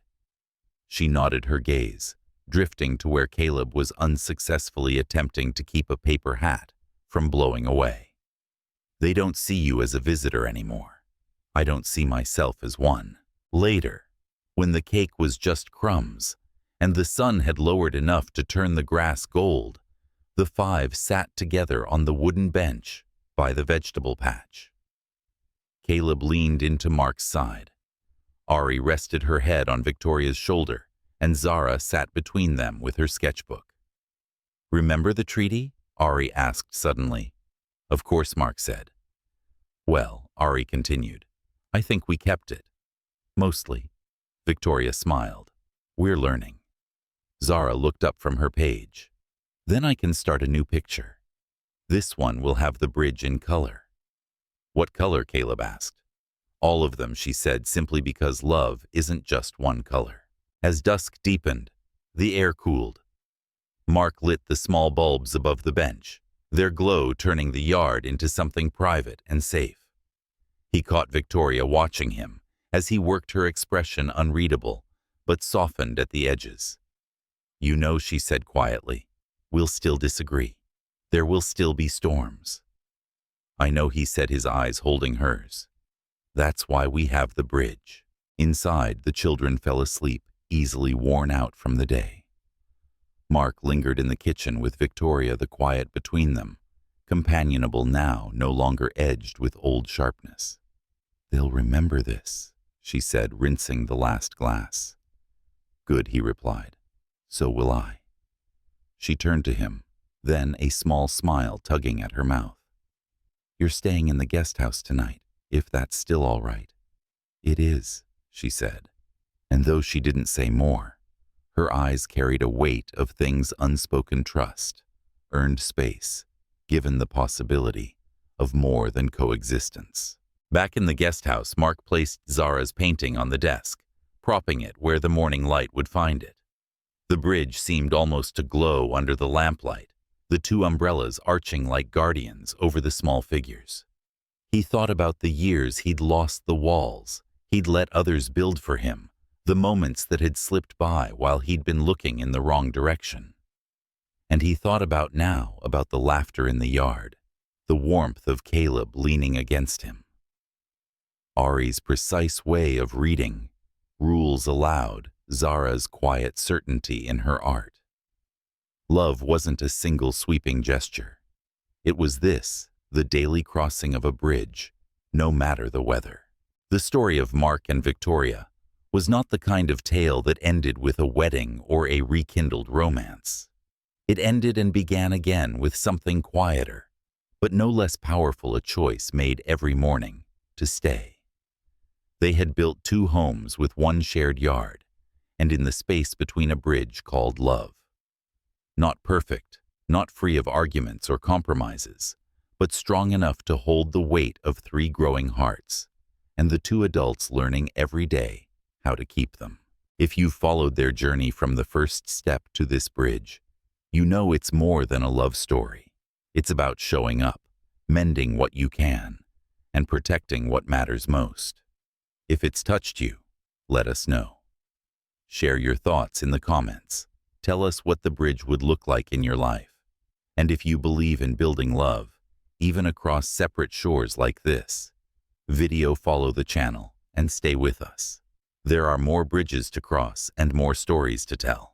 She nodded her gaze, drifting to where Caleb was unsuccessfully attempting to keep a paper hat from blowing away. "They don't see you as a visitor anymore. I don't see myself as one." Later, when the cake was just crumbs, and the sun had lowered enough to turn the grass gold, the five sat together on the wooden bench by the vegetable patch. Caleb leaned into Mark's side. Ari rested her head on Victoria's shoulder, and Zara sat between them with her sketchbook. "Remember the treaty?" Ari asked suddenly. "Of course," Mark said. "Well," Ari continued, "I think we kept it. Mostly." Victoria smiled. "We're learning." Zara looked up from her page. "Then I can start a new picture. This one will have the bridge in color." "What color?" Caleb asked. "All of them," she said, simply because love isn't just one color. As dusk deepened, the air cooled. Mark lit the small bulbs above the bench, their glow turning the yard into something private and safe. He caught Victoria watching him as he worked her expression unreadable, but softened at the edges. "You know," she said quietly, "we'll still disagree. There will still be storms." "I know," he said, his eyes holding hers. "That's why we have the bridge." Inside, the children fell asleep, easily worn out from the day. Mark lingered in the kitchen with Victoria, the quiet between them, companionable now, no longer edged with old sharpness. "They'll remember this," she said, rinsing the last glass. "Good," he replied. "So will I." She turned to him, then a small smile tugging at her mouth. "You're staying in the guest house tonight, if that's still all right." "It is," she said, and though she didn't say more, her eyes carried a weight of things unspoken: trust, earned space, given the possibility of more than coexistence. Back in the guest house, Mark placed Zara's painting on the desk, propping it where the morning light would find it. The bridge seemed almost to glow under the lamplight, the two umbrellas arching like guardians over the small figures. He thought about the years he'd lost, the walls he'd let others build for him, the moments that had slipped by while he'd been looking in the wrong direction. And he thought about now, about the laughter in the yard, the warmth of Caleb leaning against him. Ari's precise way of reading, rules aloud, Zara's quiet certainty in her art. Love wasn't a single sweeping gesture. It was this, the daily crossing of a bridge, no matter the weather. The story of Mark and Victoria was not the kind of tale that ended with a wedding or a rekindled romance. It ended and began again with something quieter, but no less powerful: a choice made every morning to stay. They had built two homes with one shared yard, and in the space between a bridge called love. Not perfect, not free of arguments or compromises, but strong enough to hold the weight of three growing hearts, and the two adults learning every day how to keep them. If you've followed their journey from the first step to this bridge, you know it's more than a love story. It's about showing up, mending what you can, and protecting what matters most. If it's touched you, let us know. Share your thoughts in the comments. Tell us what the bridge would look like in your life. And if you believe in building love, even across separate shores like this, follow the channel and stay with us. There are more bridges to cross and more stories to tell.